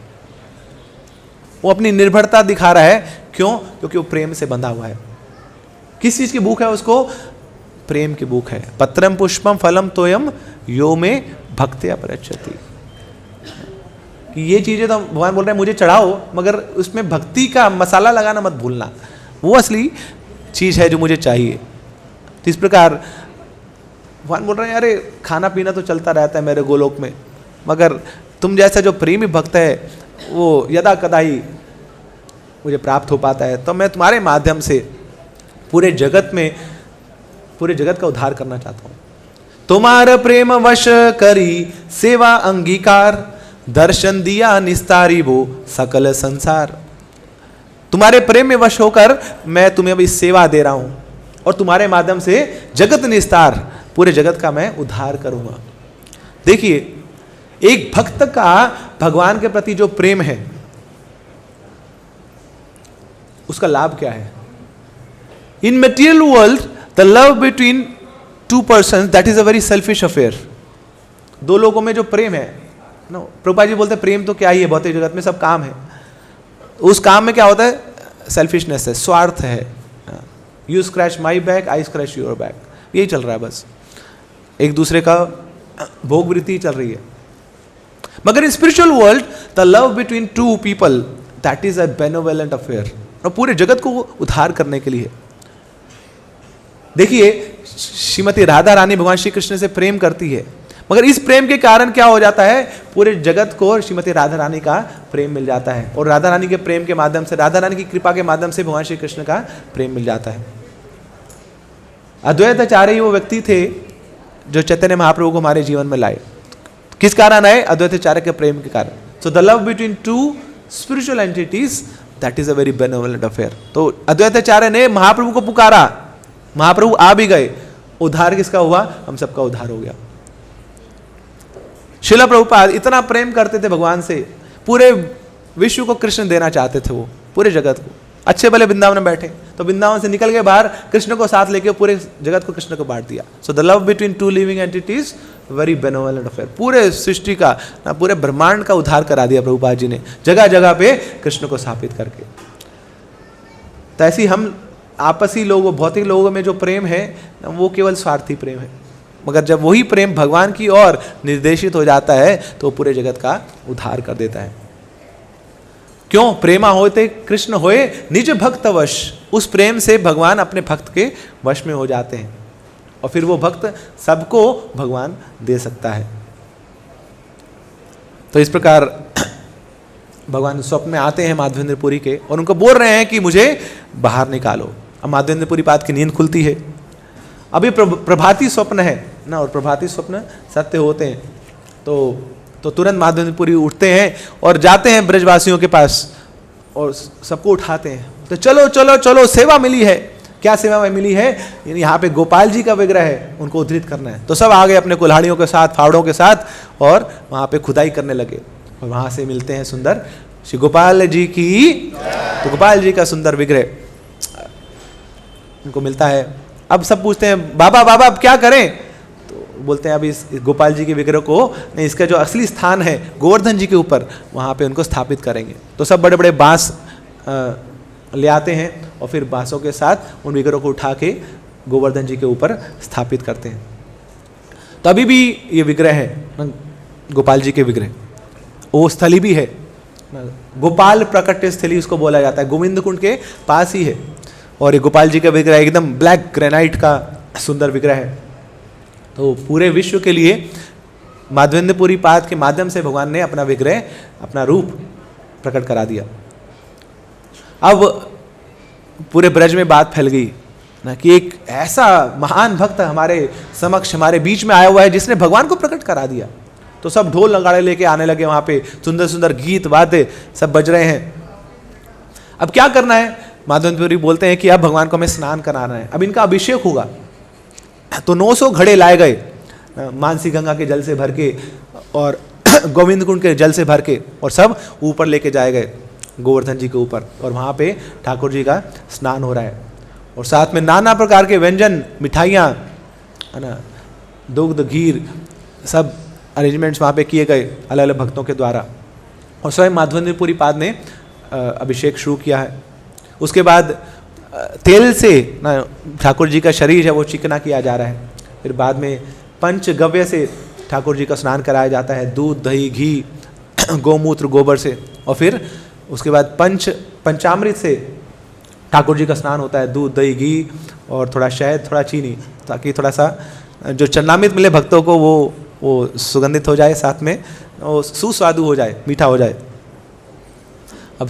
वो अपनी निर्भरता दिखा रहा है, क्यों? क्योंकि वो प्रेम से बंधा हुआ है। किस चीज की भूख है उसको? प्रेम की भूख है। पत्रम पुष्पम फलम तोयम यो में भक्त्या प्रयच्छति। कि ये चीज़ें तो भगवान बोल रहे हैं मुझे चढ़ाओ, मगर उसमें भक्ति का मसाला लगाना मत भूलना, वो असली चीज़ है जो मुझे चाहिए। तो इस प्रकार भगवान बोल रहे हैं अरे खाना पीना तो चलता रहता है मेरे गोलोक में, मगर तुम जैसा जो प्रेमी भक्त है वो यदा कदा ही मुझे प्राप्त हो पाता है। तो मैं तुम्हारे माध्यम से पूरे जगत का उद्धार करना चाहता हूँ। तुम्हारा प्रेम वश करी सेवा अंगीकार, दर्शन दिया निस्तारी वो सकल संसार। तुम्हारे प्रेम में वश होकर मैं तुम्हें अभी सेवा दे रहा हूं और तुम्हारे माध्यम से जगत निस्तार, पूरे जगत का मैं उद्धार करूंगा। देखिए, एक भक्त का भगवान के प्रति जो प्रेम है उसका लाभ क्या है? In material world the love between two persons that is a very selfish affair. दो लोगों में जो प्रेम है ना, प्रभुपाद जी बोलते हैं प्रेम तो क्या ही है, भौतिक जगत में सब काम है। उस काम में क्या होता है? सेल्फिशनेस है, स्वार्थ है। You scratch my back, I scratch your back, यही चल रहा है बस। एक दूसरे का भोग वृत्ति चल रही है। मगर in spiritual world the love between to people that is a benevolent affair, और पूरे जगत को उद्धार करने के लिए। देखिए, श्रीमती राधा रानी भगवान श्री कृष्ण से प्रेम करती है, मगर इस प्रेम के कारण क्या हो जाता है? पूरे जगत को श्रीमती राधा रानी का प्रेम मिल जाता है, और राधा रानी के प्रेम के माध्यम से, राधा रानी की कृपा के माध्यम से भगवान श्री कृष्ण का प्रेम मिल जाता है। अद्वैताचार्य वो व्यक्ति थे जो चैतन्य महाप्रभु को हमारे जीवन में लाए। किस कारण आए? अद्वैताचार्य के प्रेम के कारण। So the love between to spiritual entities that is a very benevolent affair. तो अद्वैताचार्य ने महाप्रभु को पुकारा, महाप्रभु आ भी गए, उद्धार किसका हुआ? हम सबका उद्धार हो गया। श्रील प्रभुपाद इतना प्रेम करते थे भगवान से, पूरे विश्व को कृष्ण देना चाहते थे, वो पूरे जगत को। अच्छे भले वृंदावन में बैठे तो वृंदावन से निकल के बाहर कृष्ण को साथ लेके पूरे जगत को कृष्ण को बांट दिया। So the love between to living entities very benevolent affair. पूरे सृष्टि का ना, पूरे ब्रह्मांड का उद्धार करा दिया प्रभुपाद जी ने, जगह जगह पे कृष्ण को स्थापित करके। तो ऐसी हम आपसी लोगों, भौतिक लोगों में जो प्रेम है वो केवल स्वार्थी प्रेम है, मगर जब वही प्रेम भगवान की ओर निर्देशित हो जाता है तो पूरे जगत का उद्धार कर देता है। क्यों? प्रेमा होते कृष्ण होए निज भक्त वश। उस प्रेम से भगवान अपने भक्त के वश में हो जाते हैं, और फिर वो भक्त सबको भगवान दे सकता है। तो इस प्रकार भगवान स्वप्न में आते हैं माधवेंद्रपुरी के, और उनको बोल रहे हैं कि मुझे बाहर निकालो। अब माधवेंद्रपुरी पाद की नींद खुलती है। अभी प्रभाती स्वप्न है ना, और प्रभाती स्वप्न सत्य होते हैं। तो तुरंत माधवेंद्रपुरी उठते हैं और जाते हैं ब्रजवासियों के पास और सबको उठाते हैं। तो चलो चलो चलो, सेवा मिली है। क्या सेवा मिली है? यहाँ पे गोपाल जी का विग्रह है, उनको उद्धृत करना है। तो सब आ गए अपने कुल्हाड़ियों के साथ, फावड़ों के साथ, और वहाँ पे खुदाई करने लगे। और वहाँ से मिलते हैं सुंदर श्री गोपाल जी की। तो गोपाल जी का सुंदर विग्रह उनको मिलता है। अब सब पूछते हैं बाबा बाबा अब क्या करें? तो बोलते हैं अब इस गोपाल जी के विग्रह को नहीं, इसका जो असली स्थान है गोवर्धन जी के ऊपर, वहाँ पे उनको स्थापित करेंगे। तो सब बड़े बड़े बांस ले आते हैं, और फिर बांसों के साथ उन विग्रहों को उठा के गोवर्धन जी के ऊपर स्थापित करते हैं। तो अभी भी ये विग्रह है गोपाल जी के विग्रह, वो स्थली भी है, गोपाल प्रकट स्थली उसको बोला जाता है, गोविंद कुंड के पास ही है। और ये गोपाल जी का विग्रह एकदम ब्लैक ग्रेनाइट का सुंदर विग्रह है। तो पूरे विश्व के लिए माधवेंद्रपुरी पाद के माध्यम से भगवान ने अपना विग्रह, अपना रूप प्रकट करा दिया। अब पूरे ब्रज में बात फैल गई ना कि एक ऐसा महान भक्त हमारे समक्ष, हमारे बीच में आया हुआ है जिसने भगवान को प्रकट करा दिया। तो सब ढोल नगाड़े लेके आने लगे, वहाँ पे सुंदर सुंदर गीत वाद्य सब बज रहे हैं। अब क्या करना है? माधवेंद्रपुरी बोलते हैं कि अब भगवान को हमें स्नान कराना है, अब इनका अभिषेक होगा। तो 900 घड़े लाए गए मानसी गंगा के जल से भर के और गोविंद कुंड के जल से भर के, और सब ऊपर लेके जाए गए गोवर्धन जी के ऊपर। और वहाँ पे ठाकुर जी का स्नान हो रहा है, और साथ में नाना प्रकार के व्यंजन, मिठाइयाँ, है ना, दुग्ध, घीर, सब अरेंजमेंट्स वहाँ पे किए गए अलग अलग भक्तों के द्वारा। और स्वयं माधवेंद्रपुरी पाद ने अभिषेक शुरू किया है। उसके बाद तेल से ना ठाकुर जी का शरीर है वो चिकना किया जा रहा है। फिर बाद में पंचगव्य से ठाकुर जी का स्नान कराया जाता है, दूध, दही, घी गौमूत्र गोबर से, और फिर उसके बाद पंचामृत से ठाकुर जी का स्नान होता है, दूध दही घी और थोड़ा शहद थोड़ा चीनी, ताकि थोड़ा सा जो चरणामृत मिले भक्तों को वो सुगंधित हो जाए, साथ में वो सुस्वादु हो जाए, मीठा हो जाए। अब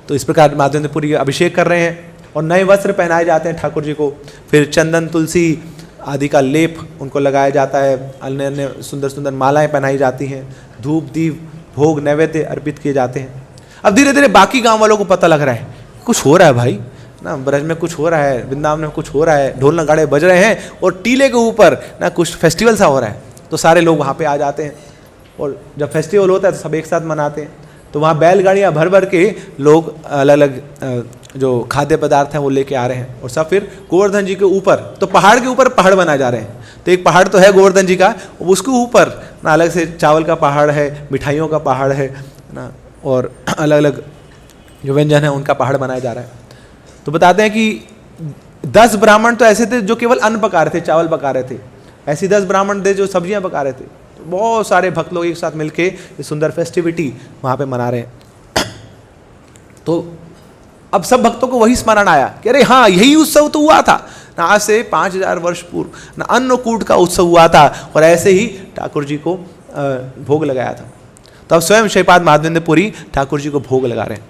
तो इस प्रकार माधवेंद्रपुरी अभिषेक कर रहे हैं और नए वस्त्र पहनाए जाते हैं ठाकुर जी को, फिर चंदन तुलसी आदि का लेप उनको लगाया जाता है, अन्य अन्य सुंदर सुंदर मालाएं पहनाई जाती हैं, धूप दीप भोग नैवेद्य अर्पित किए जाते हैं। अब धीरे धीरे बाकी गांव वालों को पता लग रहा है कुछ हो रहा है भाई ना, ब्रज में कुछ हो रहा है, वृंदावन में कुछ हो रहा है, ढोल नगाड़े बज रहे हैं और टीले के ऊपर ना कुछ फेस्टिवल सा हो रहा है। तो सारे लोग वहाँ पे आ जाते हैं और जब फेस्टिवल होता है तो सब एक साथ मनाते हैं। तो वहाँ बैलगाड़ियाँ भर भर के लोग अलग अलग जो खाद्य पदार्थ हैं वो लेके आ रहे हैं, और सब फिर गोवर्धन जी के ऊपर, तो पहाड़ के ऊपर पहाड़ बनाए जा रहे हैं। तो एक पहाड़ तो है गोवर्धन जी का, उसके ऊपर ना अलग से चावल का पहाड़ है, मिठाइयों का पहाड़ है ना, और अलग अलग जो व्यंजन है उनका पहाड़ बनाया जा रहा है। तो बताते हैं कि 10 ब्राह्मण तो ऐसे थे जो केवल अन्न पका रहे थे, चावल पका रहे थे, ऐसे 10 ब्राह्मण थे जो सब्जियां पका रहे थे। तो बहुत सारे भक्त लोग एक साथ मिलके ये सुंदर फेस्टिविटी वहाँ पे मना रहे हैं। तो अब सब भक्तों को वही स्मरण आया कि अरे हाँ, यही उत्सव तो हुआ था ना, आज से 5000 वर्ष पूर्व ना अन्नकूट का उत्सव हुआ था, और ऐसे ही ठाकुर जी को भोग लगाया था। तो अब स्वयं श्रीपाद माधवेंद्रपुरी ठाकुर जी को भोग लगा रहे हैं,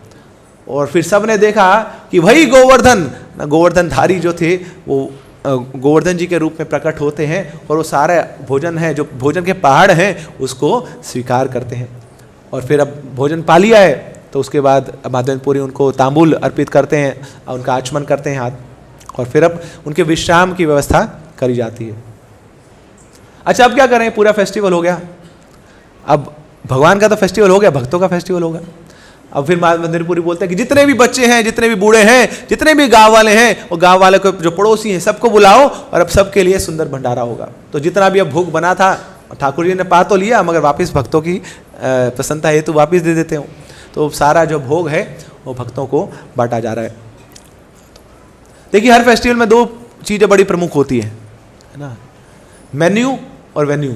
और फिर सब ने देखा कि वही गोवर्धनधारी जो थे वो गोवर्धन जी के रूप में प्रकट होते हैं, और वो सारा भोजन है जो भोजन के पहाड़ हैं उसको स्वीकार करते हैं। और फिर अब भोजन पा लिया है तो उसके बाद माधवेंद्रपुरी उनको तांबूल अर्पित करते हैं, उनका आचमन करते हैं हाथ, और फिर अब उनके विश्राम की व्यवस्था करी जाती है। अच्छा, अब क्या करें, पूरा फेस्टिवल हो गया, अब भगवान का तो फेस्टिवल हो गया, भक्तों का फेस्टिवल होगा। अब फिर माधवेंद्रपुरी बोलते हैं कि जितने भी बच्चे हैं, जितने भी बूढ़े हैं, जितने भी गांव वाले हैं, और गांव वाले को जो पड़ोसी हैं सबको बुलाओ, और अब सबके लिए सुंदर भंडारा होगा। तो जितना भी अब भोग बना था ठाकुर जी ने पा तो लिया, मगर वापस भक्तों की प्रसन्नता हेतु वापस दे देते हो। तो सारा जो भोग है वो भक्तों को बांटा जा रहा है। देखिए, हर फेस्टिवल में 2 चीज़ें बड़ी प्रमुख होती है ना, मेन्यू और वेन्यू,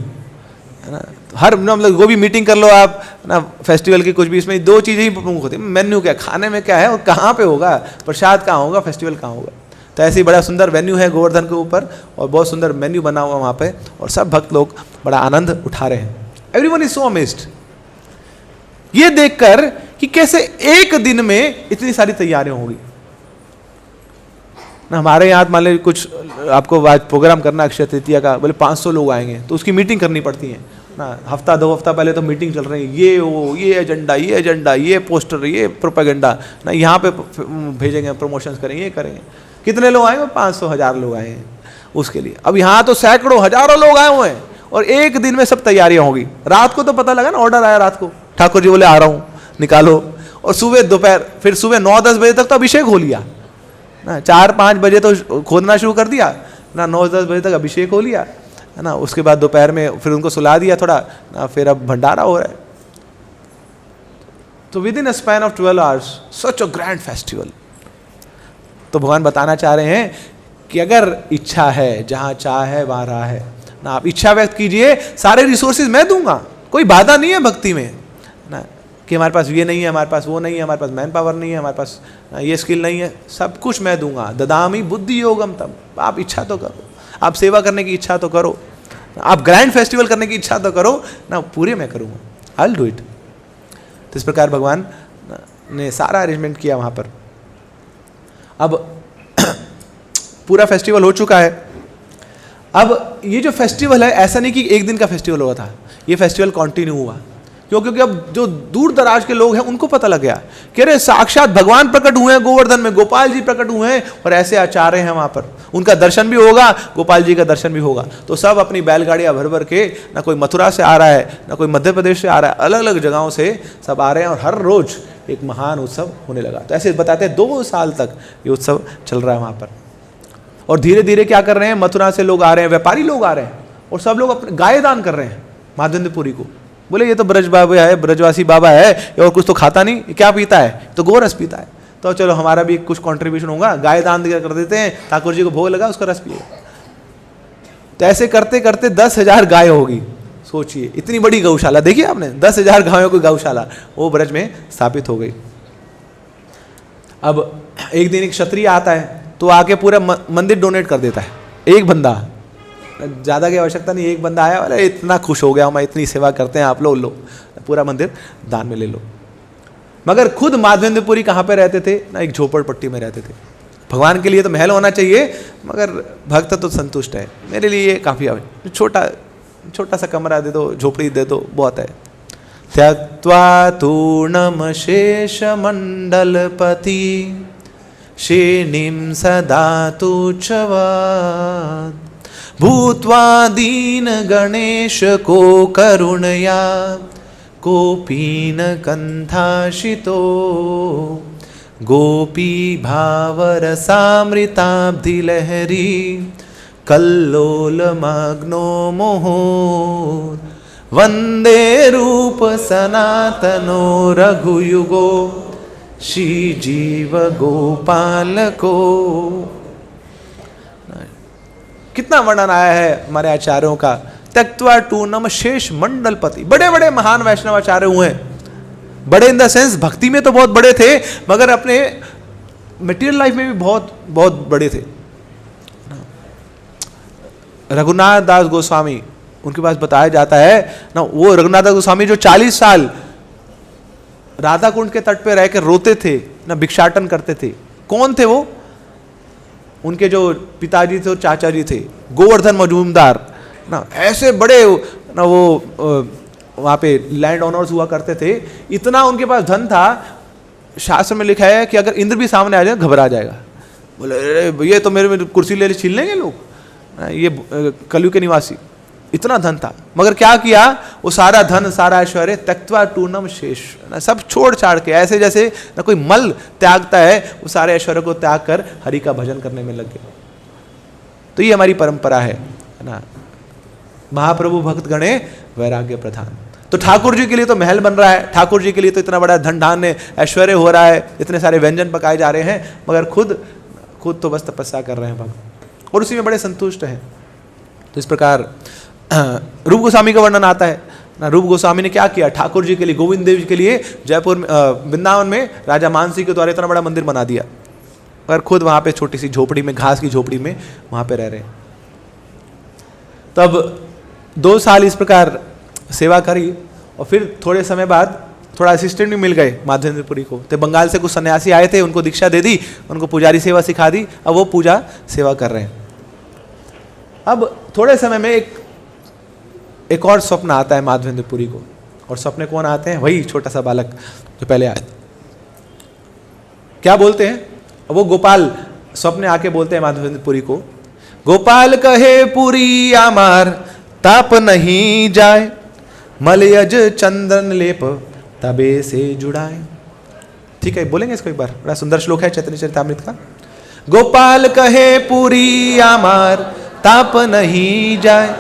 है ना। हर मतलब वो भी मीटिंग कर लो आप ना, फेस्टिवल की कुछ भी, इसमें 2 चीज़ें ही प्रमुख होती है। मेन्यू क्या, खाने में क्या है और कहाँ पे होगा, प्रसाद कहाँ होगा, फेस्टिवल कहाँ होगा। तो ऐसे ही बड़ा सुंदर वेन्यू है गोवर्धन के ऊपर, और बहुत सुंदर मेन्यू बना हुआ वहाँ पे, और सब भक्त लोग बड़ा आनंद उठा रहे हैं। एवरीवन इज सो अमेज्ड ये देखकर कि कैसे एक दिन में इतनी सारी तैयारियां होगी ना। हमारे यहाँ मान लीजिए कुछ आपको आज प्रोग्राम करना अक्षय तृतीया का, बोले 500 लोग आएंगे, तो उसकी मीटिंग करनी पड़ती है ना। हफ्ता 2 हफ्ता पहले तो मीटिंग चल रही है, ये एजेंडा, ये पोस्टर, ये प्रोपेगेंडा ना, यहाँ पे भेजेंगे, प्रमोशंस करेंगे, ये करेंगे। कितने लोग आएंगे? 500 1000 लोग आए हैं उसके लिए। अब यहाँ तो सैकड़ों हजारों लोग आए हुए हैं, और एक दिन में सब तैयारियां होगी। रात को तो पता लगा ना, ऑर्डर आया रात को, ठाकुर जी बोले आ रहा हूँ, निकालो। और सुबह दोपहर फिर सुबह 9-10 बजे तक तो अभिषेक हो लिया ना, 4-5 बजे तो खोदना शुरू कर दिया ना, 9-10 बजे तक अभिषेक हो लिया, है ना। उसके बाद दोपहर में फिर उनको सुला दिया थोड़ा ना, फिर अब भंडारा हो रहा है। तो with in a span of 12 hours such a grand festival. तो भगवान बताना चाह रहे हैं कि अगर इच्छा है, जहाँ चाह है वहाँ राह है ना। आप इच्छा व्यक्त कीजिए, सारे रिसोर्सेज मैं दूंगा, कोई बाधा नहीं है भक्ति में ना, कि हमारे पास ये नहीं है, हमारे पास वो नहीं है, हमारे पास मैन पावर नहीं है, हमारे पास ये स्किल नहीं है, सब कुछ मैं दूंगा। ददामी बुद्धि योगम तम। आप इच्छा तो करो, आप सेवा करने की इच्छा तो करो, आप ग्रैंड फेस्टिवल करने की इच्छा तो करो ना, पूरे मैं करूँगा, आई विल डू इट। तो इस प्रकार भगवान ने सारा अरेंजमेंट किया वहाँ पर। अब पूरा फेस्टिवल हो चुका है। अब ये जो फेस्टिवल है, ऐसा नहीं कि एक दिन का फेस्टिवल हुआ था, ये फेस्टिवल कंटिन्यू हुआ। क्योंकि अब जो दूर दराज के लोग हैं उनको पता लग गया कि अरे साक्षात भगवान प्रकट हुए हैं गोवर्धन में, गोपाल जी प्रकट हुए हैं, और ऐसे आचार्य हैं वहाँ पर, उनका दर्शन भी होगा, गोपाल जी का दर्शन भी होगा। तो सब अपनी बैलगाड़ियाँ भर भर के, ना कोई मथुरा से आ रहा है, ना कोई मध्य प्रदेश से आ रहा है, अलग अलग जगहों से सब आ रहे हैं, और हर रोज एक महान उत्सव होने लगा। तो ऐसे बताते हैं 2 साल तक ये उत्सव चल रहा है वहाँ पर। और धीरे धीरे क्या कर रहे हैं, मथुरा से लोग आ रहे हैं, व्यापारी लोग आ रहे हैं, और सब लोग अपने गाय दान कर रहे हैं माधवेंद्रपुरी को। बोले ये तो ब्रज बाबा है, ब्रजवासी बाबा है, और कुछ तो खाता नहीं, क्या पीता है, तो गोरस पीता है, तो चलो हमारा भी कुछ कंट्रीब्यूशन होगा, गाय दान कर देते हैं, ठाकुर जी को भोग लगा, उसका रस पिए। तो ऐसे करते करते 10,000 गाय होगी, सोचिए, इतनी बड़ी गौशाला देखिए आपने, 10,000 गायों की गौशाला वो ब्रज में स्थापित हो गई। अब एक दिन एक क्षत्रिय आता है तो आके पूरा मंदिर डोनेट कर देता है, एक बंदा, ज़्यादा की आवश्यकता नहीं, एक बंदा आया, अरे इतना खुश हो गया मैं, इतनी सेवा करते हैं आप लोग, लो पूरा मंदिर दान में ले लो। मगर खुद माधवेंद्रपुरी कहाँ पे रहते थे ना, एक झोपड़पट्टी में रहते थे। भगवान के लिए तो महल होना चाहिए, मगर भक्त तो संतुष्ट है, मेरे लिए ये काफ़ी छोटा सा कमरा दे दो, झोपड़ी दे दो, बहुत है। त्यक्त्वा तूर्णम शेष मंडलपति शेनिम सदा तुच्छवात् भूत्वा दीन गणेश को करुणया कोपीन कंथाशितो गोपी भावरसामृताब्धि लहरी कल्लोलमग्नो मोहो वंदे रूप सनातनो रघुयुगो श्री जीव गोपाल को। कितना वर्णन आया है हमारे आचार्यों का। त्यक्त्वा टूर्णम शेष मंडलपति, बड़े बड़े महान वैष्णव आचार्य हुए, बड़े इन द सेंस भक्ति में तो बहुत बड़े थे, मगर अपने मटेरियल लाइफ में भी बहुत बहुत बड़े थे। रघुनाथ दास गोस्वामी, उनके पास बताया जाता है ना, वो रघुनाथ दास गोस्वामी जो 40 साल राधा कुंड के तट पे रहकर रोते थे ना, भिक्षाटन करते थे। कौन थे वो? उनके जो पिताजी थे, चाचा जी थे, गोवर्धन मजूमदार ना, ऐसे बड़े ना वो वहाँ पे लैंड ओनर्स हुआ करते थे। इतना उनके पास धन था, शास्त्र में लिखा है कि अगर इंद्र भी सामने आ जाए घबरा जाएगा, बोले ये तो मेरे कुर्सी ले छीन लेंगे लोग, ये कलयुग के निवासी। इतना धन था, मगर क्या किया, वो सारा धन सारा ऐश्वर्य त्यक्त्वा टूर्णम शेष, सब छोड़ छाड़ के, ऐसे जैसे ना कोई मल त्यागता है, वो सारे ऐश्वर्य को त्याग कर हरि का भजन करने में लग गए। तो ये हमारी परंपरा है ना, महाप्रभु भक्त गणे वैराग्य प्रधान। तो ठाकुर जी के लिए तो महल बन रहा है, ठाकुर जी के लिए तो इतना बड़ा धन धान्य ऐश्वर्य हो रहा है, इतने सारे व्यंजन पकाए जा रहे हैं, मगर खुद तो बस तपस्या कर रहे हैं भक्त, और उसी में बड़े संतुष्ट हैं। तो इस प्रकार रूप गोस्वामी का वर्णन आता है ना, रूप गोस्वामी ने क्या किया, ठाकुर जी के लिए, गोविंद देव जी के लिए जयपुर वृंदावन में राजा मानसी के द्वारा इतना बड़ा मंदिर बना दिया, और खुद वहाँ पे छोटी सी झोपड़ी में, घास की झोपड़ी में वहाँ पे रह रहे हैं। तब 2 साल इस प्रकार सेवा करी, और फिर थोड़े समय बाद थोड़ा असिस्टेंट भी मिल गए माधवेंद्रपुरी को। तो बंगाल से कुछ सन्यासी आए थे, उनको दीक्षा दे दी, उनको पुजारी सेवा सिखा दी, अब वो पूजा सेवा कर रहे हैं। अब थोड़े समय में एक और स्वप्न आता है माधवेंद्रपुरी को, और सपने कौन आते हैं, वही छोटा सा बालक जो पहले आया। क्या बोलते हैं वो, गोपाल स्वप्ने आके बोलते हैं माधवेंद्रपुरी को, गोपाल कहे पुरी आमार ताप नहीं जाए, मलयज चंदन लेप तबे से जुड़ाए। ठीक है, बोलेंगे इसको एक बार, बड़ा सुंदर श्लोक है चैतन्य चरितामृत का। गोपाल कहे पुरी आमार ताप नहीं जाए,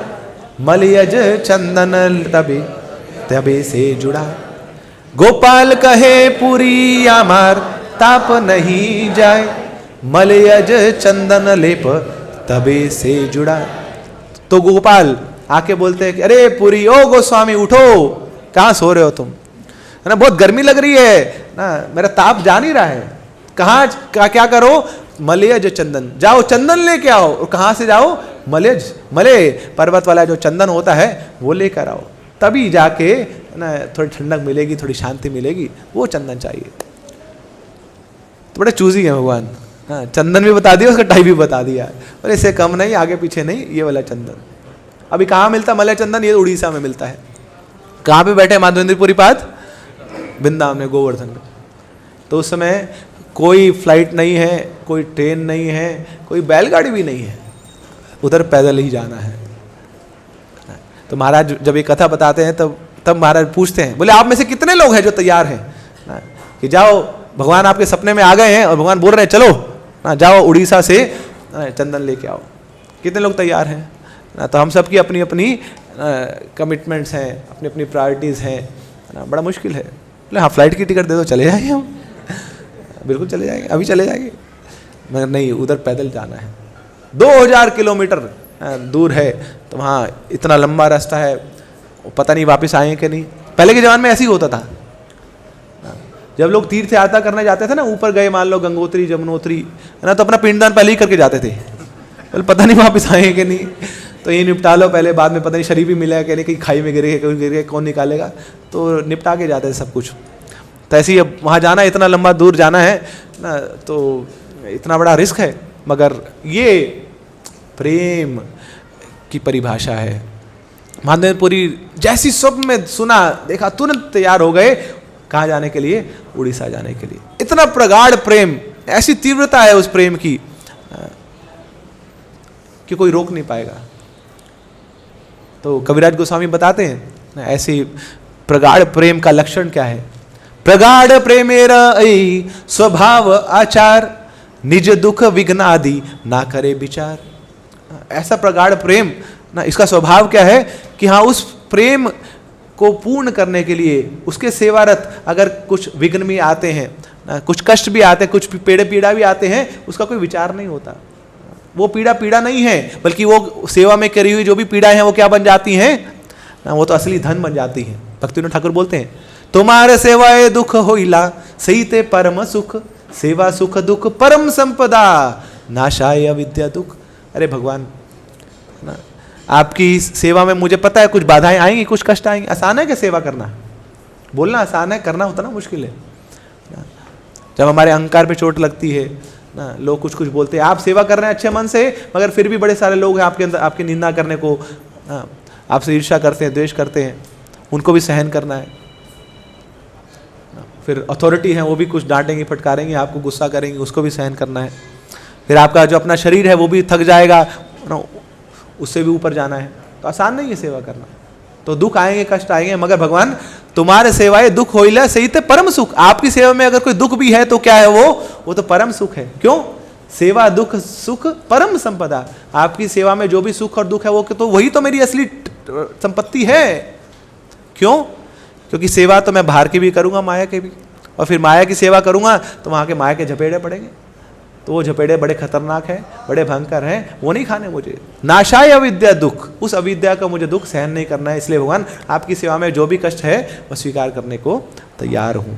मलयज चंदन तबे से जुड़ा। गोपाल कहे पुरी आमार ताप नहीं जाए, मलयज चंदन लेप तबे से जुड़ा। तो गोपाल आके बोलते हैं कि अरे पुरी, ओ गोस्वामी उठो, कहाँ सो रहे हो तुम, है ना, बहुत गर्मी लग रही है ना, मेरा ताप जा नहीं रहा है। कहाँ क्या करो, मलयज चंदन, जाओ चंदन लेके आओ। और कहाँ से जाओ, मले पर्वत वाला जो चंदन होता है वो लेकर आओ, तभी जाके ना थोड़ी ठंडक मिलेगी, थोड़ी शांति मिलेगी, वो चंदन चाहिए। तो बड़े चूजी है भगवान, हाँ, चंदन भी बता दिया, उसका टाइप भी बता दिया, और इससे कम नहीं, आगे पीछे नहीं, ये वाला चंदन। अभी कहाँ मिलता मलय चंदन, ये उड़ीसा में मिलता है। कहाँ पे बैठे माधवेंद्रपुरी पाद, वृंदावन में, गोवर्धन में। तो उस समय कोई फ्लाइट नहीं है, कोई ट्रेन नहीं है, कोई बैलगाड़ी भी नहीं है, उधर पैदल ही जाना है। तो महाराज जब ये कथा बताते हैं तब महाराज पूछते हैं, बोले आप में से कितने लोग हैं जो तैयार हैं कि जाओ, भगवान आपके सपने में आ गए हैं और भगवान बोल रहे हैं चलो ना, जाओ उड़ीसा से चंदन लेके आओ। कितने लोग तैयार हैं ना? तो हम सब की अपनी अपनी कमिटमेंट्स हैं, अपनी अपनी प्रायोरिटीज़ हैं ना, बड़ा मुश्किल है। बोले हाँ फ्लाइट की टिकट दे दो, चले जाएंगे हम, बिल्कुल चले जाएंगे, अभी चले जाएंगे। मगर नहीं, उधर पैदल जाना है, 2000 किलोमीटर दूर है, तो वहाँ इतना लंबा रास्ता है, पता नहीं वापस आए कि नहीं। पहले के ज़माने में ऐसे ही होता था, जब लोग तीर्थ यात्रा करने जाते थे ना, ऊपर गए मान लो गंगोत्री जमुनोत्री है ना, तो अपना पिंडदान पहले ही करके जाते थे, पता नहीं वापस आए कि नहीं, तो ये निपटा लो पहले, बाद में पता नहीं शरीर भी मिला है कि नहीं, कहीं खाई में गिर गए, कहीं गिर गए, कौन निकालेगा, तो निपटा के जाते थे सब कुछ। तो ऐसे ही अब वहाँ जाना, इतना लंबा दूर जाना है ना, तो इतना बड़ा रिस्क है, मगर ये प्रेम की परिभाषा है। माधवपुरी जैसी स्वप्न में सुना देखा, तुरंत तैयार हो गए, कहाँ जाने के लिए? उड़ीसा जाने के लिए। इतना प्रगाढ़ प्रेम, ऐसी तीव्रता है उस प्रेम की कि कोई रोक नहीं पाएगा। तो कविराज गोस्वामी बताते हैं ऐसी प्रगाढ़ प्रेम का लक्षण क्या है। प्रगाढ़ प्रेमेरा ऐ स्वभाव आचार, निज दुख विघ्न आदि ना करे विचार। ऐसा प्रगाढ़ प्रेम ना, इसका स्वभाव क्या है कि हाँ, उस प्रेम को पूर्ण करने के लिए उसके सेवारत अगर कुछ विघ्न भी आते हैं ना, कुछ कष्ट भी आते हैं, कुछ पीड़ा भी आते हैं, उसका कोई विचार नहीं होता। वो पीड़ा नहीं है, बल्कि वो सेवा में करी हुई जो भी पीड़ाएं हैं वो क्या बन जाती हैं ना, वो तो असली धन बन जाती हैं। भक्तिविनोद ठाकुर बोलते हैं, तुम्हारे सेवाए दुख होइला सही ते परम सुख, सेवा सुख दुख परम संपदा नाशाय अविद्या दुख। अरे भगवान ना, आपकी सेवा में मुझे पता है कुछ बाधाएं आएंगी, कुछ कष्ट आएंगे। आसान है क्या सेवा करना? बोलना आसान है, करना उतना मुश्किल है। जब हमारे अहंकार पे चोट लगती है ना, लोग कुछ बोलते हैं, आप सेवा कर रहे हैं अच्छे मन से, मगर फिर भी बड़े सारे लोग हैं आपके अंदर, आपकी निंदा करने को, आपसे ईर्ष्या करते हैं, द्वेष करते हैं, उनको भी सहन करना है। फिर अथॉरिटी है, वो भी कुछ डांटेंगे, फटकारेंगे, आपको गुस्सा करेंगे, उसको भी सहन करना है। फिर आपका जो अपना शरीर है वो भी थक जाएगा, उससे भी ऊपर जाना है। तो आसान नहीं है सेवा करना, तो दुख आएंगे, कष्ट आएंगे, मगर भगवान तुम्हारे सेवाए दुख होइला सही थे परम सुख। आपकी सेवा में अगर कोई दुख भी है तो क्या है वो तो परम सुख है। क्यों? सेवा दुख सुख परम संपदा। आपकी सेवा में जो भी सुख और दुख है वो तो वही तो मेरी असली संपत्ति है। क्यों? क्योंकि सेवा तो मैं बाहर की भी करूंगा, माया के भी, और फिर माया की सेवा करूंगा तो वहां के माया के झपेड़े पड़ेंगे, तो वो झपेड़े बड़े खतरनाक हैं, बड़े भयंकर हैं, वो नहीं खाने मुझे। नाशाय अविद्या दुख, उस अविद्या का मुझे दुख सहन नहीं करना है। इसलिए भगवान आपकी सेवा में जो भी कष्ट है वो स्वीकार करने को तैयार हूं।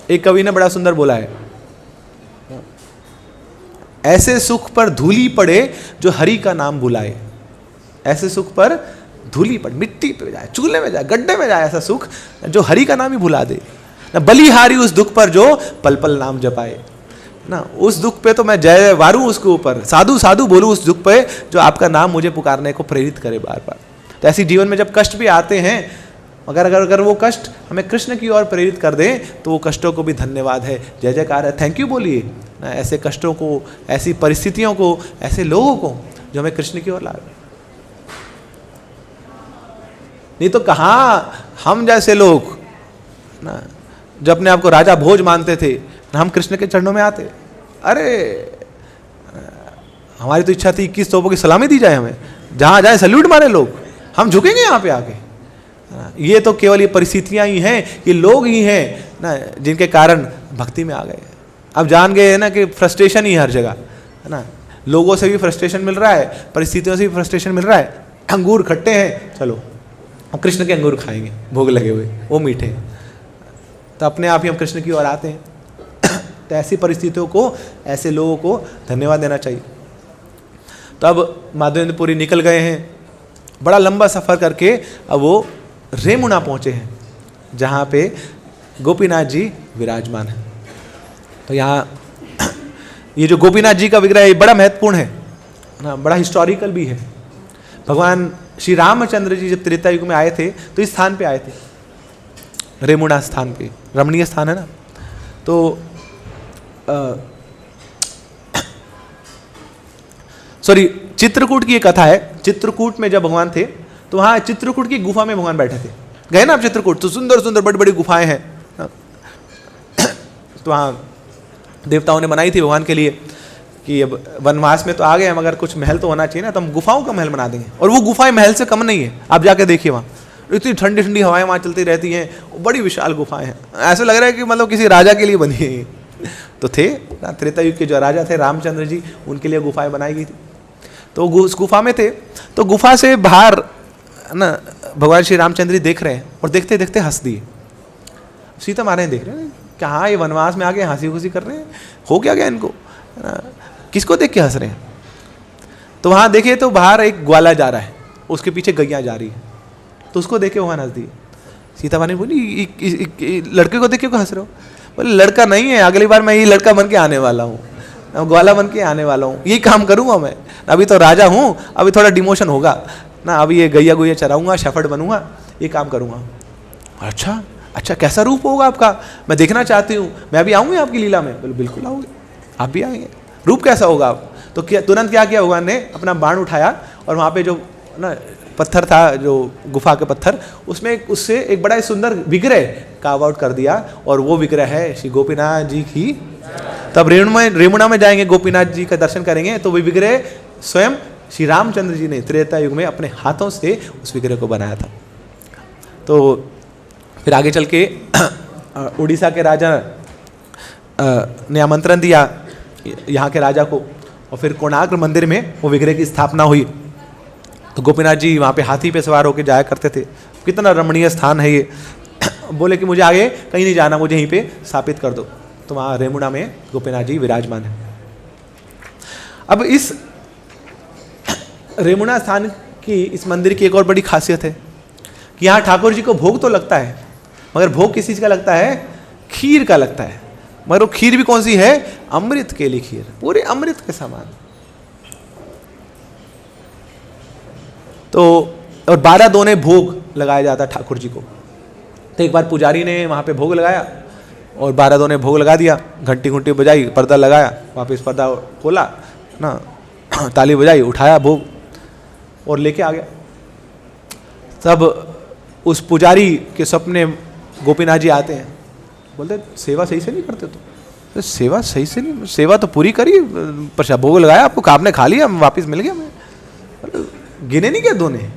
एक कवि ने बड़ा सुंदर बोला है, ऐसे सुख पर धूली पड़े जो हरि का नाम बुलाए। ऐसे सुख पर धूली पड़े, मिट्टी पे जाए, चूल्हे में जाए, गड्ढे में जाए, ऐसा सुख जो हरि का नाम ही भुला दे ना। बलिहारी उस दुख पर जो पल पल नाम जपाए ना, उस दुख पे तो मैं जय वारूं उसके ऊपर, साधु साधु बोलूं उस दुख पे जो आपका नाम मुझे पुकारने को प्रेरित करे बार बार। तो ऐसी जीवन में जब कष्ट भी आते हैं, अगर वो कष्ट हमें कृष्ण की ओर प्रेरित कर दें तो वो कष्टों को भी धन्यवाद है, जय जयकार है, थैंक यू बोलिए ना। ऐसे कष्टों को, ऐसी परिस्थितियों को, ऐसे लोगों को जो हमें कृष्ण की ओर ला रहे। नहीं तो कहाँ हम जैसे लोग ना, जो अपने आप को राजा भोज मानते थे, हम कृष्ण के चरणों में आते। अरे हमारी तो इच्छा थी 21 तोपों की सलामी दी जाए, हमें जहां जाए सल्यूट मारे लोग, हम झुकेंगे यहाँ पे आके। ये तो केवल ये परिस्थितियां ही हैं, ये लोग ही हैं ना जिनके कारण भक्ति में आ गए। अब जान गए है ना कि फ्रस्ट्रेशन ही हर जगह है ना, लोगों से भी फ्रस्ट्रेशन मिल रहा है, परिस्थितियों से भी फ्रस्ट्रेशन मिल रहा है। अंगूर खट्टे हैं, चलो हम कृष्ण के अंगूर खाएंगे, भोग लगे हुए, वो मीठे हैं, तो अपने आप ही हम कृष्ण की ओर आते हैं। तो ऐसी परिस्थितियों को, ऐसे लोगों को धन्यवाद देना चाहिए। तो अब माधवेंद्रपुरी निकल गए हैं, बड़ा लंबा सफ़र करके अब वो रेमुना पहुँचे हैं, जहाँ पे गोपीनाथ जी विराजमान हैं। तो यहाँ ये जो गोपीनाथ जी का विग्रह है बड़ा महत्वपूर्ण है ना, बड़ा हिस्टोरिकल भी है। भगवान श्री रामचंद्र जी जब त्रेता युग में आए थे तो इस स्थान पे आए थे, रेमुना स्थान पे, रमणीय स्थान है ना। तो सॉरी, चित्रकूट की एक कथा है। चित्रकूट में जब भगवान थे तो वहाँ चित्रकूट की गुफा में भगवान बैठे थे। गए ना आप चित्रकूट, तो सुंदर सुंदर बड़ी बड़ी गुफाएं हैं। तो वहाँ देवताओं ने बनाई थी भगवान के लिए कि अब वनवास में तो आ गए हम, अगर कुछ महल तो होना चाहिए ना, तो हम गुफाओं का महल बना देंगे। और वो गुफाएं महल से कम नहीं है, आप जाके देखिए वहाँ इतनी ठंडी ठंडी हवाएं वहाँ चलती रहती हैं, बड़ी विशाल गुफाएं हैं। ऐसा लग रहा है कि मतलब किसी राजा के लिए बनी है। तो थे त्रेता युग के जो राजा थे रामचंद्र जी, उनके लिए गुफाएं बनाई गई थी। तो वो उस गुफा में थे, तो गुफा से बाहर ना भगवान श्री रामचंद्र जी देख रहे हैं और देखते देखते हंस दिए। सीता मारे देख रहे हैं क्या ये वनवास में आके हंसी खुशी कर रहे हैं, हो क्या गया इनको, है ना, किसको देख के हंस रहे हैं। तो वहाँ देखिए तो बाहर एक ग्वाला जा रहा है, उसके पीछे गैया जा रही है, तो उसको देख के वहाँ हंस दिए। सीता माने बोली लड़के को देख के क्यों हंस रहे हो? बोले लड़का नहीं है, अगली बार मैं ये लड़का बन के आने वाला हूँ, ग्वाला बन के आने वाला हूँ, यही काम करूँगा मैं, अभी तो राजा हूँ, अभी थोड़ा डिमोशन होगा ना, अभी ये गैया गुैया चराऊँगा, शेफर्ड बनूंगा, ये काम करूँगा। अच्छा अच्छा, कैसा रूप होगा आपका, मैं देखना चाहती हूँ, मैं अभी आऊँगी आपकी लीला में? बोले बिल्कुल आओगे, आप भी आएंगे, रूप कैसा होगा आप? तो क्या तुरंत क्या किया भगवान ने, अपना बाण उठाया और वहाँ पे जो ना पत्थर था, जो गुफा के पत्थर, उसमें उससे एक बड़ा सुंदर विग्रह कार्व आउट कर दिया, और वो विग्रह है श्री गोपीनाथ जी की। तब रेमुणा में जाएंगे, गोपीनाथ जी का दर्शन करेंगे, तो वो विग्रह स्वयं श्री रामचंद्र जी ने त्रेता युग में अपने हाथों से उस विग्रह को बनाया था। तो फिर आगे चल के उड़ीसा के राजा ने आमंत्रण दिया यहाँ के राजा को, और फिर कोणार्क मंदिर में वो विग्रह की स्थापना हुई। तो गोपीनाथ जी वहाँ पे हाथी पे सवार होकर जाया करते थे, कितना रमणीय स्थान है ये। बोले कि मुझे आगे कहीं नहीं जाना, मुझे यहीं पे स्थापित कर दो। तो वहाँ रेमुणा में गोपीनाथ जी विराजमान है। अब इस रेमुणा स्थान की, इस मंदिर की एक और बड़ी खासियत है कि यहाँ ठाकुर जी को भोग तो लगता है, मगर भोग किस चीज़ का लगता है? खीर का लगता है। मगर वो खीर भी कौन सी है? अमृत के लिए खीर, पूरे अमृत के समान। तो और 12 दोने भोग लगाया जाता है ठाकुर जी को। तो एक बार पुजारी ने वहाँ पे भोग लगाया और 12 दोने भोग लगा दिया, घंटी घंटी बजाई, पर्दा लगाया, वापस पर्दा खोला ना, ताली बजाई, उठाया भोग और लेके आ गया। तब उस पुजारी के सपने गोपीनाथ जी आते हैं, बोलते सेवा सही से नहीं करते तो सेवा सही से नहीं, सेवा तो पूरी करी, प्रसाद भोग लगाया आपको, आपने खा लिया, वापस मिल गया। मैं गिने नहीं क्या दोने,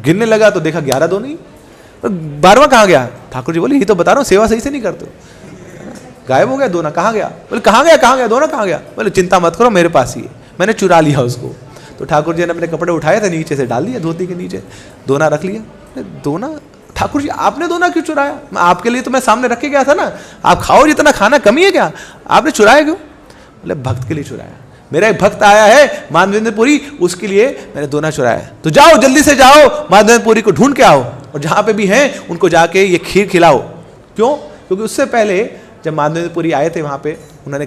गिनने लगा तो देखा 11 दोने ही, 12वां कहाँ गया? ठाकुर जी बोले ये तो बता रहा हूँ सेवा सही से नहीं करते, गायब हो गया दोना, कहाँ गया? बोले कहाँ गया दोना कहाँ गया? बोले चिंता मत करो, मेरे पास ही है, मैंने चुरा लिया उसको। तो ठाकुर जी ने अपने कपड़े उठाए थे, नीचे से डाल दिया, धोती के नीचे दोना रख लिया। दोना? ठाकुर जी आपने दोना क्यों चुराया? मैं आपके लिए तो मैं सामने रख के गया था ना, आप खाओ, जितना खाना कमी है क्या, आपने चुराया क्यों? बोले भक्त के लिए चुराया, मेरा एक भक्त आया है माधवेंद्रपुरी, उसके लिए मैंने दोना चुराया। तो जाओ जल्दी से जाओ, माधवेंद्रपुरी को ढूंढ के आओ, और जहाँ पे भी हैं उनको जाके ये खीर खिलाओ। क्यों? क्योंकि उससे पहले जब माधवेंद्रपुरी आए थे वहाँ पे, उन्होंने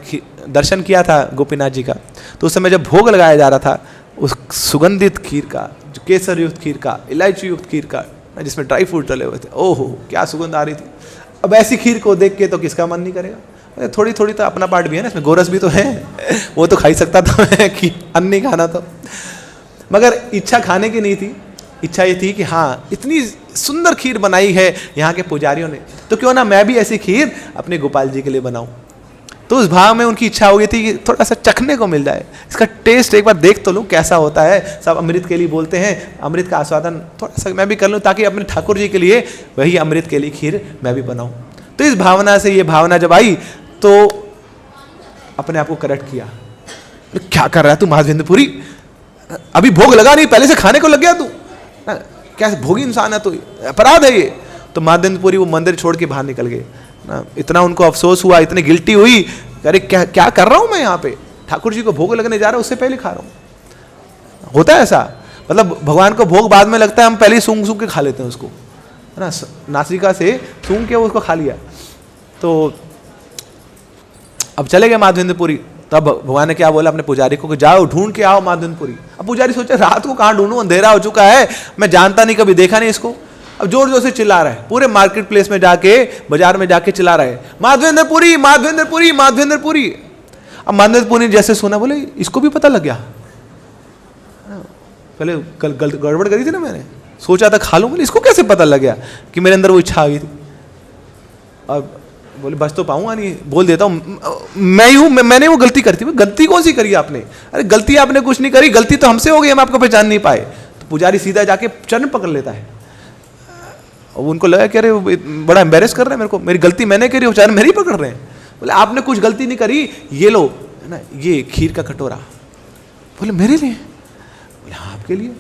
दर्शन किया था गोपीनाथ जी का, तो उस समय जब भोग लगाया जा रहा था उस सुगंधित खीर का, जो केसर युक्त खीर का, इलायची युक्त खीर का, जिसमें ड्राई फ्रूट डले हुए थे, ओहो क्या सुगंध आ रही थी। अब ऐसी खीर को देख के तो किसका मन नहीं करेगा? थोड़ी थोड़ी तो अपना पार्ट भी है ना, इसमें गोरस भी तो है, वो तो खा ही सकता था मैं कि अन्न नहीं खाना तो, मगर इच्छा खाने की नहीं थी। इच्छा ये थी कि हाँ इतनी सुंदर खीर बनाई है यहाँ के पुजारियों ने, तो क्यों ना मैं भी ऐसी खीर अपने गोपाल जी के लिए बनाऊं। तो उस भाव में उनकी इच्छा हो गई थी कि थोड़ा सा चखने को मिल जाए, इसका टेस्ट एक बार देख तो लूँ कैसा होता है। सब अमृत के लिए बोलते हैं, अमृत का आस्वादन थोड़ा सा मैं भी कर लूँ, ताकि अपने ठाकुर जी के लिए वही अमृत के लिए खीर मैं भी बनाऊँ। तो इस भावना से, ये भावना जब आई तो अपने आप को करेक्ट किया, क्या कर रहा है तू माधवेंद्रपुरी, अभी भोग लगा नहीं, पहले से खाने को लग गया तू, क्या भोगी इंसान है तू, अपराध है ये। तो माधवेंद्रपुरी वो मंदिर छोड़ के बाहर निकल गए ना। इतना उनको अफसोस हुआ, इतनी गिल्टी हुई, अरे क्या क्या कर रहा हूं मैं यहाँ पे, ठाकुर जी को भोग लगने जा रहा हूं, उससे पहले खा रहा हूं। होता है ऐसा, मतलब भगवान को भोग बाद में लगता है, हम पहले ही सूंघ सूंघ के खा लेते हैं उसको, है ना, नासिका से सूंघ के उसको खा लिया। तो अब चले गए माधवेंद्रपुरी। तब भगवान ने क्या बोला अपने पुजारी को कि जाओ ढूंढ के आओ माधवेंद्रपुरी। अब पुजारी सोचे रात को कहाँ ढूंढूं, अंधेरा हो चुका है, मैं जानता नहीं, कभी देखा नहीं इसको। अब जोर जोर से चिल्ला रहा है, पूरे मार्केट प्लेस में जाके, बाजार में जाके चिल्ला रहा है, माधवेंद्रपुरी माधवेंद्रपुरी माधवेंद्रपुरी। अब माधवेंद्रपुरी जैसे सुना, बोले इसको भी पता लग गया, पहले कल गड़बड़ करी थी ना, मैंने सोचा था खा लूं, बोले इसको कैसे पता लग गया कि मेरे अंदर वो इच्छा आ गई थी। अब बोले बच तो पाऊंगा नहीं, बोल देता हूँ मैं ही हूँ, मैंने वो गलती करती। गलती कौन सी करी आपने? अरे गलती आपने कुछ नहीं करी, गलती तो हमसे हो गई, हम आपको पहचान नहीं पाए। तो पुजारी सीधा जाके चरण पकड़ लेता है। और उनको लगा कि अरे बड़ा एम्बेरस कर रहे हैं मेरे को, मेरी गलती मैंने करी, चरण मेरी पकड़ रहे हैं। बोले आपने कुछ गलती नहीं करी, ये लो, है ना, ये खीर का कटोरा, बोले मेरे लिए? बोले हाँ आपके लिए।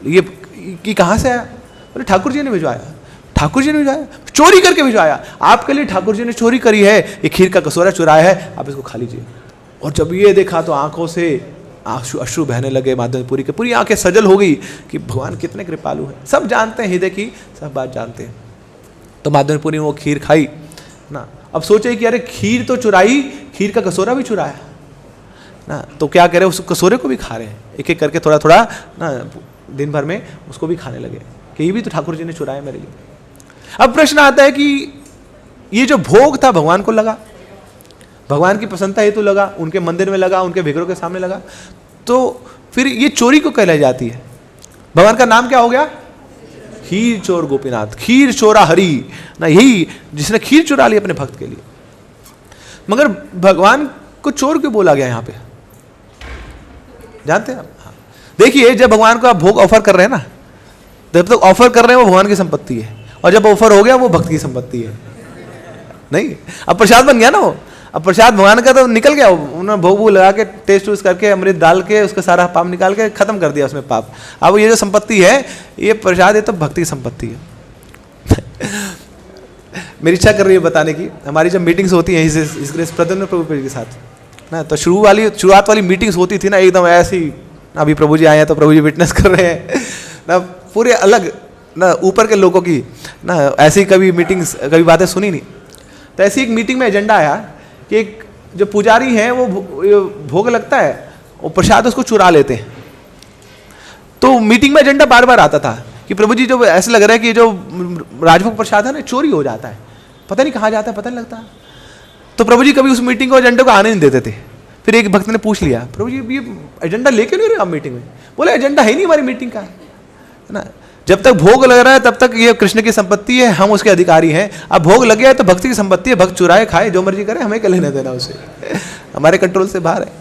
ये कहाँ से आया? बोले ठाकुर जी ने भिजवाया। ठाकुर जी ने भिजवाया? चोरी करके भिजवाया। आपके लिए ठाकुर जी ने चोरी करी है, ये खीर का कटोरा चुराया है, आप इसको खा लीजिए। और जब ये देखा तो आंखों से अश्रु बहने लगे माधवेंद्रपुरी के, पूरी आंखें सजल हो गई कि भगवान कितने कृपालु हैं। सब जानते हैं हृदय की सब बात जानते हैं। तो माधवेंद्रपुरी ने वो खीर खाई ना। अब सोचे कि अरे खीर तो चुराई, खीर का कटोरा भी चुराया ना, तो क्या करें, उस कटोरे को भी खा रहे हैं, एक एक करके थोड़ा थोड़ा ना, दिन भर में उसको भी खाने लगे कि ये भी तो ठाकुर जी ने चुराया मेरे लिए। अब प्रश्न आता है कि ये जो भोग था भगवान को लगा, भगवान की प्रसन्नता हेतु लगा, उनके मंदिर में लगा, उनके भिखरों के सामने लगा, तो फिर ये चोरी को कहलाई जाती है। भगवान का नाम क्या हो गया? खीर चोर गोपीनाथ, खीर चोरा हरि ना, यही जिसने खीर चुरा ली अपने भक्त के लिए। मगर भगवान को चोर क्यों बोला गया यहां पे, जानते हैं आप? हाँ। देखिए जब भगवान को आप भोग ऑफर कर रहे हैं ना, जब तक ऑफर कर रहे हैं वो भगवान की संपत्ति है, और जब ऑफर हो गया वो भक्त की संपत्ति है। नहीं, अब प्रसाद बन गया ना वो, अब प्रसाद भगवान का तो निकल गया, उन्होंने भोग लगा के टेस्ट वेस्ट करके अमृत डाल के उसका सारा पाप निकाल के खत्म कर दिया उसमें पाप। अब ये जो संपत्ति है, ये प्रसाद है तो भक्ति की संपत्ति है। मेरी इच्छा कर रही है बताने की, हमारी जब मीटिंग्स होती हैं इस प्रद्युम्न प्रभु के साथ ना, तो शुरुआत वाली मीटिंग्स होती थी ना, एकदम ऐसी, अभी प्रभु जी आए हैं तो प्रभु जी विटनेस कर रहे हैं ना, पूरे अलग ना ऊपर के लोगों की ना, ऐसी कभी मीटिंग्स कभी बातें सुनी नहीं। तो ऐसी एक मीटिंग में एजेंडा आया कि एक जो पुजारी हैं वो भोग लगता है, वो प्रसाद उसको चुरा लेते हैं। तो मीटिंग में एजेंडा बार बार आता था कि प्रभु जी जो ऐसे लग रहा है कि जो राजभोग प्रसाद है ना चोरी हो जाता है, पता नहीं कहाँ जाता है, पता नहीं लगता। तो प्रभु जी कभी उस मीटिंग को एजेंडा को आने नहीं देते थे। फिर एक भक्त ने पूछ लिया, प्रभु जी ये एजेंडा लेके नहीं रहे आप मीटिंग में? बोले एजेंडा है नहीं हमारी मीटिंग का, है ना, जब तक भोग लग रहा है तब तक ये कृष्ण की संपत्ति है, हम उसके अधिकारी हैं। अब भोग लग गया है तो भक्ति की संपत्ति है, भक्त चुराए खाए जो मर्जी करे, हमें क्या लेने देना उसे, हमारे कंट्रोल से बाहर है।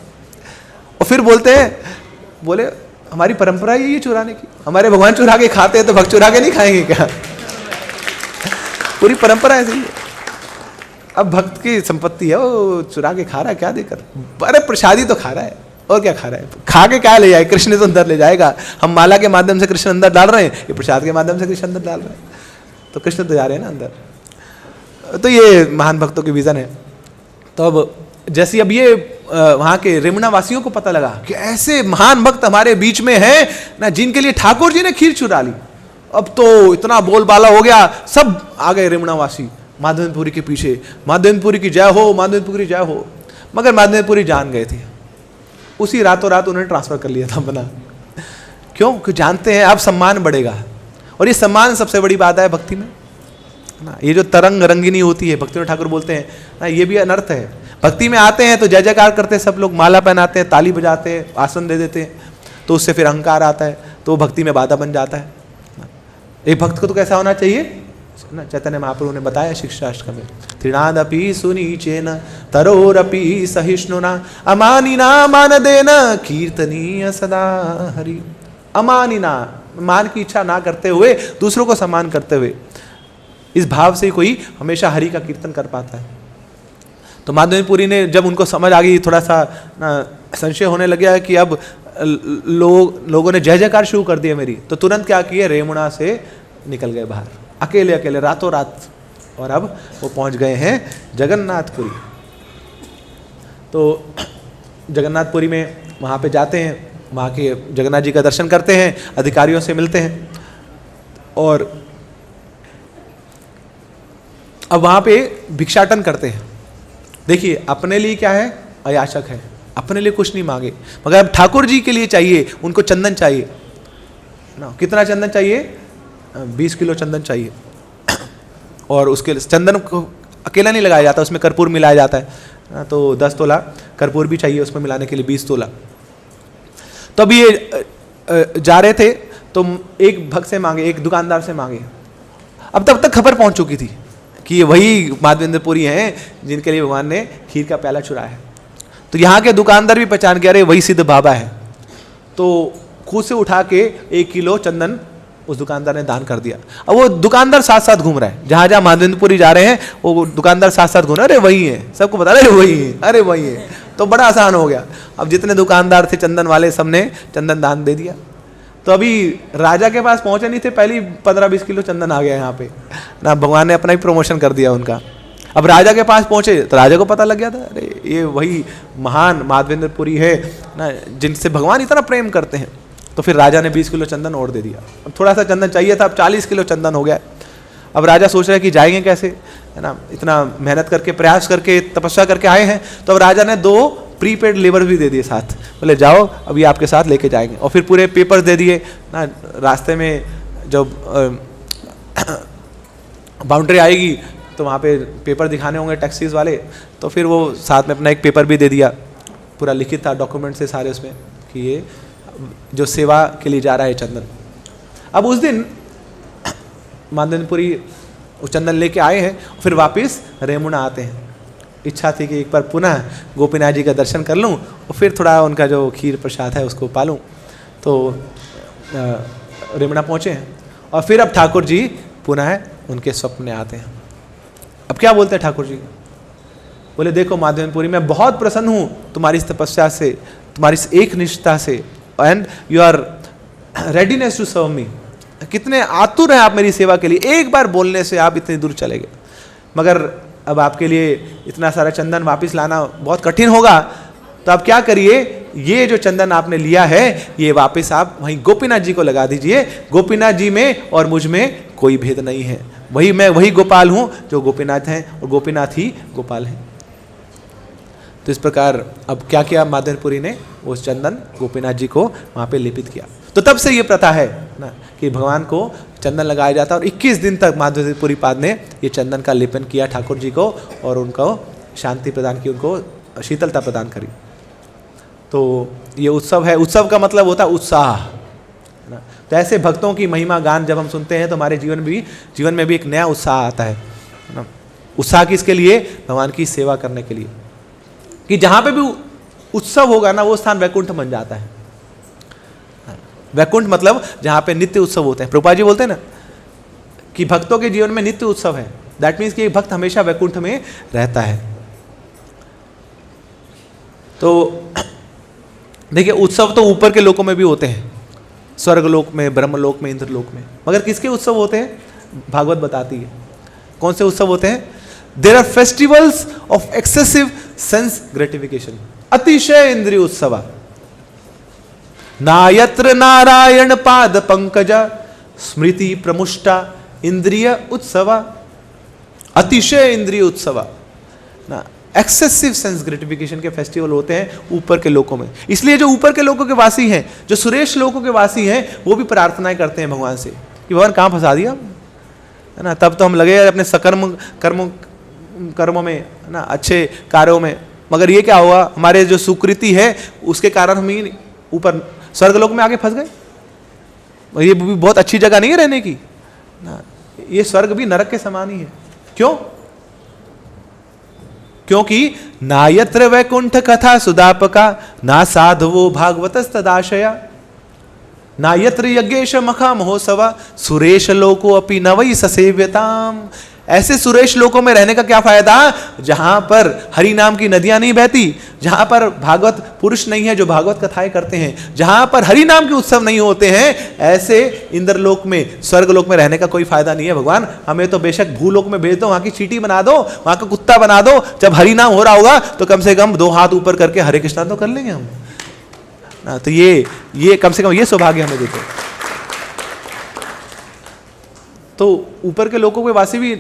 और फिर बोलते हैं, बोले हमारी परंपरा ही है ये चुराने की, हमारे भगवान चुरा के खाते हैं तो भक्त चुरा के नहीं खाएंगे क्या? पूरी परंपरा ऐसी है। अब भक्त की संपत्ति है, वो चुरा के खा रहा है, क्या देकर? अरे प्रसादी तो खा रहा है, और क्या खा रहा है? खा के क्या ले जाए? कृष्ण तो अंदर ले जाएगा। हम माला के माध्यम से कृष्ण अंदर डाल रहे हैं, ये प्रसाद के माध्यम से कृष्ण अंदर डाल रहे हैं, तो कृष्ण तो जा रहे हैं ना अंदर। तो ये महान भक्तों की विजन है। तो अब जैसे अब ये वहाँ के रेमुणा वासियों को पता लगा कि ऐसे महान भक्त हमारे बीच में हैं ना, जिनके लिए ठाकुर जी ने खीर चुरा ली, अब तो इतना बोलबाला हो गया, सब आ गए रेमुणा वासी माधवेंद्रपुरी के पीछे, माधवेंद्रपुरी की जय हो, माधवेंद्रपुरी जय हो। मगर माधवेंद्रपुरी जान गए थे, उसी रातों रात उन्होंने ट्रांसफर कर लिया था अपना। क्यों? क्योंकि जानते हैं अब सम्मान बढ़ेगा, और ये सम्मान सबसे बड़ी बात है भक्ति में ना। ये जो तरंग रंगिनी होती है, भक्ति में ठाकुर बोलते हैं ना, ये भी अनर्थ है। भक्ति में आते हैं तो जय जयकार करते हैं सब लोग, माला पहनाते हैं, ताली बजाते हैं, आसन दे देते हैं, तो उससे फिर अहंकार आता है, तो भक्ति में बाधा बन जाता है। एक भक्त को तो कैसा होना चाहिए ना, चैतन्य महाप्रभु ने बताया शिक्षाष्टकम में, तृणादपि सुनीचेन तरोरपि सहिष्णुना अमानिना मानदेन कीर्तनीय सदा हरि। अमानिना, मान की इच्छा ना करते हुए, दूसरों को सम्मान करते हुए, इस भाव से कोई हमेशा हरि का कीर्तन कर पाता है। तो माधवेंद्रपुरी ने जब उनको समझ आ गई, थोड़ा सा संशय होने लग गया कि अब लोगों ने जय जयकार शुरू कर दिया मेरी, तो तुरंत क्या किए, रेमुणा से निकल गए बाहर, अकेले अकेले रातों रात, और अब वो पहुंच गए हैं जगन्नाथपुरी। तो जगन्नाथपुरी में वहाँ पे जाते हैं, वहाँ के जगन्नाथ जी का दर्शन करते हैं, अधिकारियों से मिलते हैं, और अब वहाँ पे भिक्षाटन करते हैं। देखिए अपने लिए क्या है, अयाचक है, अपने लिए कुछ नहीं मांगे, मगर अब ठाकुर जी के लिए चाहिए, उनको चंदन चाहिए ना। कितना चंदन चाहिए? 20 किलो चंदन चाहिए, और उसके चंदन को अकेला नहीं लगाया जाता, उसमें कर्पूर मिलाया जाता है, तो 10 तोला कर्पूर भी चाहिए उसमें मिलाने के लिए, 20 तोला। तो अब ये जा रहे थे तो एक भक्त से मांगे, एक दुकानदार से मांगे। अब तब तक खबर पहुंच चुकी थी कि ये वही माधवेंद्रपुरी हैं जिनके लिए भगवान ने खीर का प्याला चुराया है। तो यहाँ के दुकानदार भी पहचान गया, अरे वही सिद्ध बाबा है। तो खुद से उठा के 1 किलो चंदन उस दुकानदार ने दान कर दिया। अब वो दुकानदार साथ साथ घूम रहा है, जहाँ माधवेंद्रपुरी जा रहे हैं वो दुकानदार साथ साथ घूम रहा है, अरे वही है, सबको बता रहे वही है, अरे वही है, तो बड़ा आसान हो गया। अब जितने दुकानदार थे चंदन वाले, सबने चंदन दान दे दिया। तो अभी राजा के पास पहुंचे नहीं थे, पहले 15-20 किलो चंदन आ गया यहाँ पे ना, भगवान ने अपना ही प्रमोशन कर दिया उनका। अब राजा के पास पहुंचे तो राजा को पता लग गया था, अरे ये वही महान माधवेंद्रपुरी है ना, जिनसे भगवान इतना प्रेम करते हैं। तो फिर राजा ने 20 किलो चंदन और दे दिया। अब थोड़ा सा चंदन चाहिए था, अब 40 किलो चंदन हो गया। अब राजा सोच रहे कि जाएंगे कैसे, है ना, इतना मेहनत करके, प्रयास करके, तपस्या करके आए हैं। तो अब राजा ने 2 प्रीपेड लेबर भी दे दिए साथ, बोले जाओ अभी आपके साथ लेके जाएंगे। और फिर पूरे पेपर्स दे दिए ना, रास्ते में जब बाउंड्री आएगी तो वहाँ पे पेपर दिखाने होंगे टैक्सीज वाले, तो फिर वो साथ में अपना एक पेपर भी दे दिया, पूरा लिखित था डॉक्यूमेंट से सारे उसमें कि ये जो सेवा के लिए जा रहा है चंदन। अब उस दिन माधवेंद्रपुरी वो चंदन लेके आए हैं, फिर वापस रेमुना आते हैं। इच्छा थी कि एक बार पुनः गोपीनाथ जी का दर्शन कर लूँ और फिर थोड़ा उनका जो खीर प्रसाद है उसको पालूँ। तो रेमुना पहुँचे हैं और फिर अब ठाकुर जी पुनः उनके स्वप्न में आते हैं। अब क्या बोलते हैं ठाकुर जी, बोले देखो माधवेंद्रपुरी, मैं बहुत प्रसन्न हूँ तुम्हारी इस तपस्या से, तुम्हारी इस एक निष्ठा से, and your readiness to serve me. कितने आतुर हैं आप मेरी सेवा के लिए, एक बार बोलने से आप इतनी दूर चले गए। मगर अब आपके लिए इतना सारा चंदन वापस लाना बहुत कठिन होगा, तो आप क्या करिए, ये जो चंदन आपने लिया है ये वापस आप वहीं गोपीनाथ जी को लगा दीजिए। गोपीनाथ जी में और मुझ में कोई भेद नहीं है, वही मैं वही गोपाल हूँ जो गोपीनाथ हैं और गोपीनाथ ही गोपाल हैं। तो इस प्रकार अब क्या किया माधवेंद्रपुरी ने, उस चंदन गोपीनाथ जी को वहाँ पे लेपित किया। तो तब से ये प्रथा है ना कि भगवान को चंदन लगाया जाता है और 21 दिन तक माधवेंद्रपुरी पाद ने ये चंदन का लेपन किया ठाकुर जी को और उनको शांति प्रदान की, उनको शीतलता प्रदान करी। तो ये उत्सव है, उत्सव का मतलब होता है उत्साह, है ना। तो ऐसे भक्तों की महिमा गान जब हम सुनते हैं तो हमारे जीवन में भी एक नया उत्साह आता है ना। उत्साह किसके लिए, भगवान की सेवा करने के लिए, कि जहाँ पे भी उत्सव होगा ना वो स्थान वैकुंठ बन जाता है। वैकुंठ मतलब जहाँ पे नित्य उत्सव होते हैं। प्रभुपाद जी बोलते हैं ना कि भक्तों के जीवन में नित्य उत्सव है, दैट मीन्स कि एक भक्त हमेशा वैकुंठ में रहता है। तो देखिए उत्सव तो ऊपर के लोकों में भी होते हैं, स्वर्गलोक में, ब्रह्मलोक में, इंद्रलोक में, मगर किसके उत्सव होते हैं, भागवत बताती है कौन से उत्सव होते हैं। There are festivals of excessive sense gratification, अतिशय इंद्रिय उत्सव। नायत्र नारायण पाद पंकज स्मृति प्रमुष्टा इंद्रिय उत्सव, अतिशय इंद्रिय उत्सव ना। एक्सेसिव सेंस ग्रेटिफिकेशन के फेस्टिवल होते हैं ऊपर के लोकों में। इसलिए जो ऊपर के लोकों के वासी हैं, जो सुरेश लोकों के वासी हैं, वो भी प्रार्थनाएं करते हैं भगवान से कि भगवान कहाँ फंसा दिया, है ना। तब तो हम लगे अपने सकर्म कर्मों में, है ना, अच्छे कार्यों में, मगर ये क्या हुआ, हमारे जो सुकृति है उसके कारण हम ही ऊपर स्वर्गलोक में आके फंस गए। ये भी बहुत अच्छी जगह नहीं है रहने की ना, ये स्वर्ग भी नरक के समान ही है। क्यों? क्योंकि नायत्र वैकुंठ कथा सुदापका ना साधवो भागवतस्तदाशया नायत्र यज्ञेश मखा महोत्सवा सुरेश लोको अपि नवई ससेव्यताम। ऐसे सुरेश लोकों में रहने का क्या फायदा, जहां पर हरि नाम की नदियां नहीं बहती, जहां पर भागवत पुरुष नहीं है जो भागवत कथाएं करते हैं, जहां पर हरि नाम के उत्सव नहीं होते हैं, ऐसे इंद्रलोक में, स्वर्गलोक में रहने का कोई फायदा नहीं है। भगवान हमें तो बेशक भूलोक में भेज दो, वहां की चींटी बना दो, वहां का कुत्ता बना दो, जब हरि नाम हो रहा होगा तो कम से कम 2 हाथ ऊपर करके हरे कृष्णा तो कर लेंगे हम ना। तो ये कम से कम ये सौभाग्य हमें देते। तो ऊपर के लोगों के वासी भी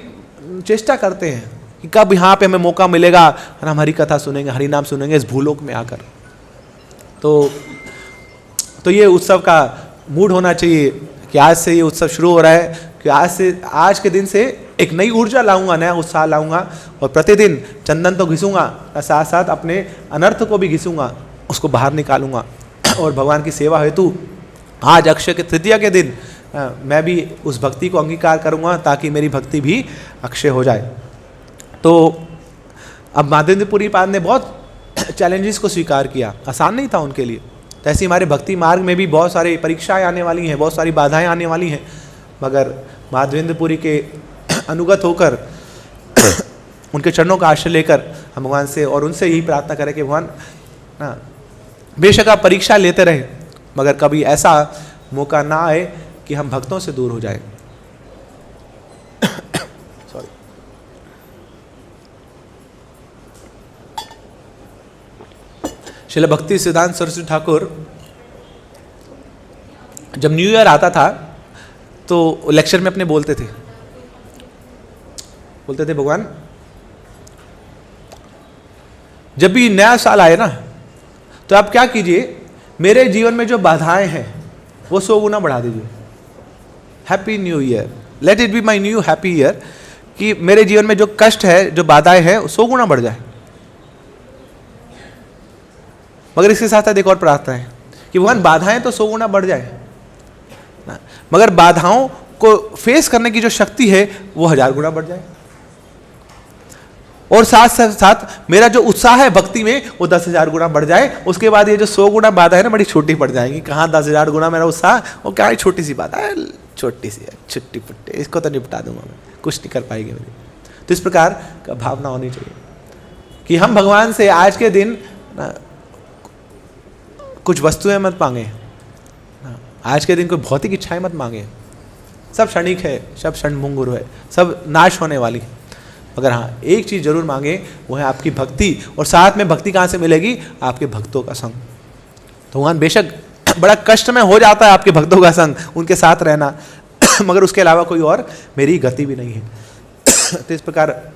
चेष्टा करते हैं कि कब यहाँ पे हमें मौका मिलेगा, हम हरि कथा सुनेंगे, हरि नाम सुनेंगे इस भूलोक में आकर। तो ये उत्सव का मूड होना चाहिए कि आज से ये उत्सव शुरू हो रहा है, कि आज के दिन से एक नई ऊर्जा लाऊंगा, नया उत्साह लाऊंगा और प्रतिदिन चंदन तो घिसूंगा, साथ साथ अपने अनर्थ को भी घिसूंगा, उसको बाहर निकालूंगा और भगवान की सेवा हेतु आज अक्षय के तृतीया के दिन मैं भी उस भक्ति को अंगीकार करूंगा ताकि मेरी भक्ति भी अक्षय हो जाए। तो अब माधवेंद्रपुरी पाद ने बहुत चैलेंजेस को स्वीकार किया, आसान नहीं था उनके लिए। तो ऐसे हमारे भक्ति मार्ग में भी बहुत सारी परीक्षाएं आने वाली हैं, बहुत सारी बाधाएं आने वाली हैं, मगर माधवेंद्रपुरी के अनुगत होकर उनके चरणों का आश्रय लेकर हम भगवान से और उनसे यही प्रार्थना करें कि भगवान ना, बेशक आप परीक्षा लेते रहे, मगर कभी ऐसा मौका ना आए कि हम भक्तों से दूर हो जाए। सॉरी। श्रील भक्ति सिद्धांत सरस्वती ठाकुर जब न्यू ईयर आता था तो लेक्चर में अपने बोलते थे भगवान जब भी नया साल आए ना तो आप क्या कीजिए, मेरे जीवन में जो बाधाएं हैं वो 100 गुना बढ़ा दीजिए। Happy new year, let it be my new happy year, कि मेरे जीवन में जो कष्ट है, जो बाधाएं हैं, 100 गुना बढ़ जाए। मगर इसके साथ साथ एक और प्रार्थना है कि भगवान बाधाएं तो 100 गुना बढ़ जाए, मगर बाधाओं को फेस करने की जो शक्ति है वो 1000 गुना बढ़ जाए, और साथ साथ मेरा जो उत्साह है भक्ति में वो 10,000 गुना बढ़ जाए। उसके बाद ये जो 100 गुना बाधा है ना, बड़ी छोटी पड़ जाएंगी। कहाँ 10,000 गुना मेरा उत्साह, वो क्या है, छोटी सी बात है, छोटी सी है, छुट्टी पुट्टी, इसको तो निपटा दूंगा मैं, कुछ नहीं कर पाएगी मेरी। तो इस प्रकार का भावना होनी चाहिए कि हम भगवान से आज के दिन ना कुछ वस्तुएं मत मांगे, आज के दिन कोई भौतिक इच्छाएं मत मांगे, सब क्षणिक है, सब क्षणभंगुर है, सब नाश होने वाली है। मगर हाँ, एक चीज़ जरूर मांगे, वो है आपकी भक्ति, और साथ में भक्ति कहाँ से मिलेगी, आपके भक्तों का संग। तो भगवान बेशक बड़ा कष्ट में हो जाता है आपके भक्तों का संग, उनके साथ रहना, मगर उसके अलावा कोई और मेरी गति भी नहीं है। तो इस प्रकार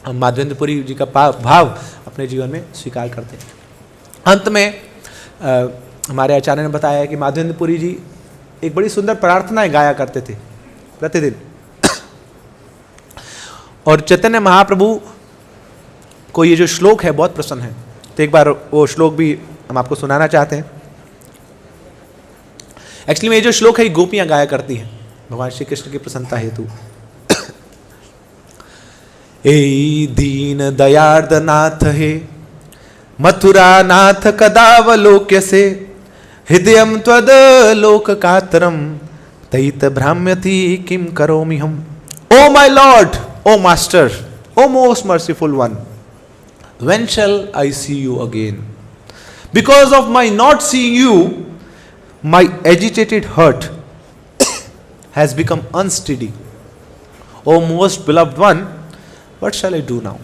हम माधवेंद्रपुरी जी का भाव अपने जीवन में स्वीकार करते हैं। अंत में हमारे आचार्य ने बताया कि माधवेंद्रपुरी जी एक बड़ी सुंदर प्रार्थनाएं गाया करते थे प्रतिदिन, और चैतन्य महाप्रभु को ये जो श्लोक है बहुत प्रसन्न है। तो एक बार वो श्लोक भी हम आपको सुनाना चाहते हैं। एक्चुअली में ये जो श्लोक है गोपियां गाया करती हैं भगवान श्री कृष्ण की प्रसन्नता हेतु। ए दीन दयार्द नाथ हे मथुरा नाथ कदावलोक्य से हृदयम त्वद लोक कातरम तैत भ्राम्यति किम करोमि हम। Oh my Lord, O Master, O most merciful one, when shall I see you again? Because of my not seeing you, my agitated heart has become unsteady. O most beloved one, what shall I do now?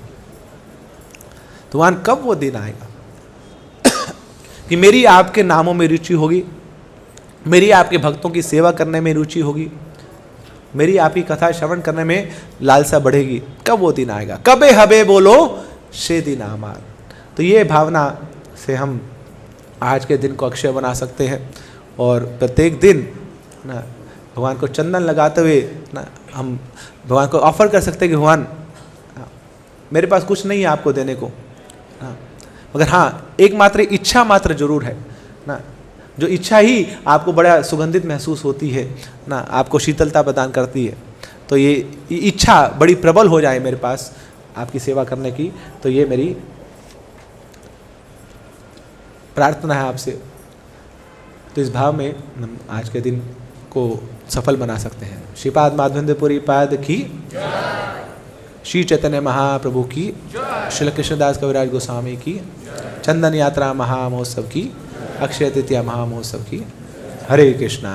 तो वहां कब वो दिन आएगा कि मेरी आपके नामों में रुचि होगी, मेरी आपके भक्तों की सेवा करने में रुचि होगी, मेरी आपकी कथा श्रवण करने में लालसा बढ़ेगी। कब वो दिन आएगा, कबे हबे बोलो शे दिन आमार। तो ये भावना से हम आज के दिन को अक्षय बना सकते हैं, और प्रत्येक दिन ना भगवान को चंदन लगाते हुए ना हम भगवान को ऑफर कर सकते हैं कि भगवान मेरे पास कुछ नहीं है आपको देने को, मगर हाँ एकमात्र इच्छा मात्र जरूर है ना, जो इच्छा ही आपको बड़ा सुगंधित महसूस होती है ना, आपको शीतलता प्रदान करती है। तो ये इच्छा बड़ी प्रबल हो जाए मेरे पास आपकी सेवा करने की, तो ये मेरी प्रार्थना है आपसे। तो इस भाव में हम आज के दिन को सफल बना सकते हैं। श्रीपाद माधवेंद्रपुरी पाद की, श्री चैतन्य महाप्रभु की, श्री कृष्णदास कविराज गोस्वामी की, चंदन यात्रा महामहोत्सव की, अक्षय तृतीया महामहोत्सव की। हरे कृष्णा।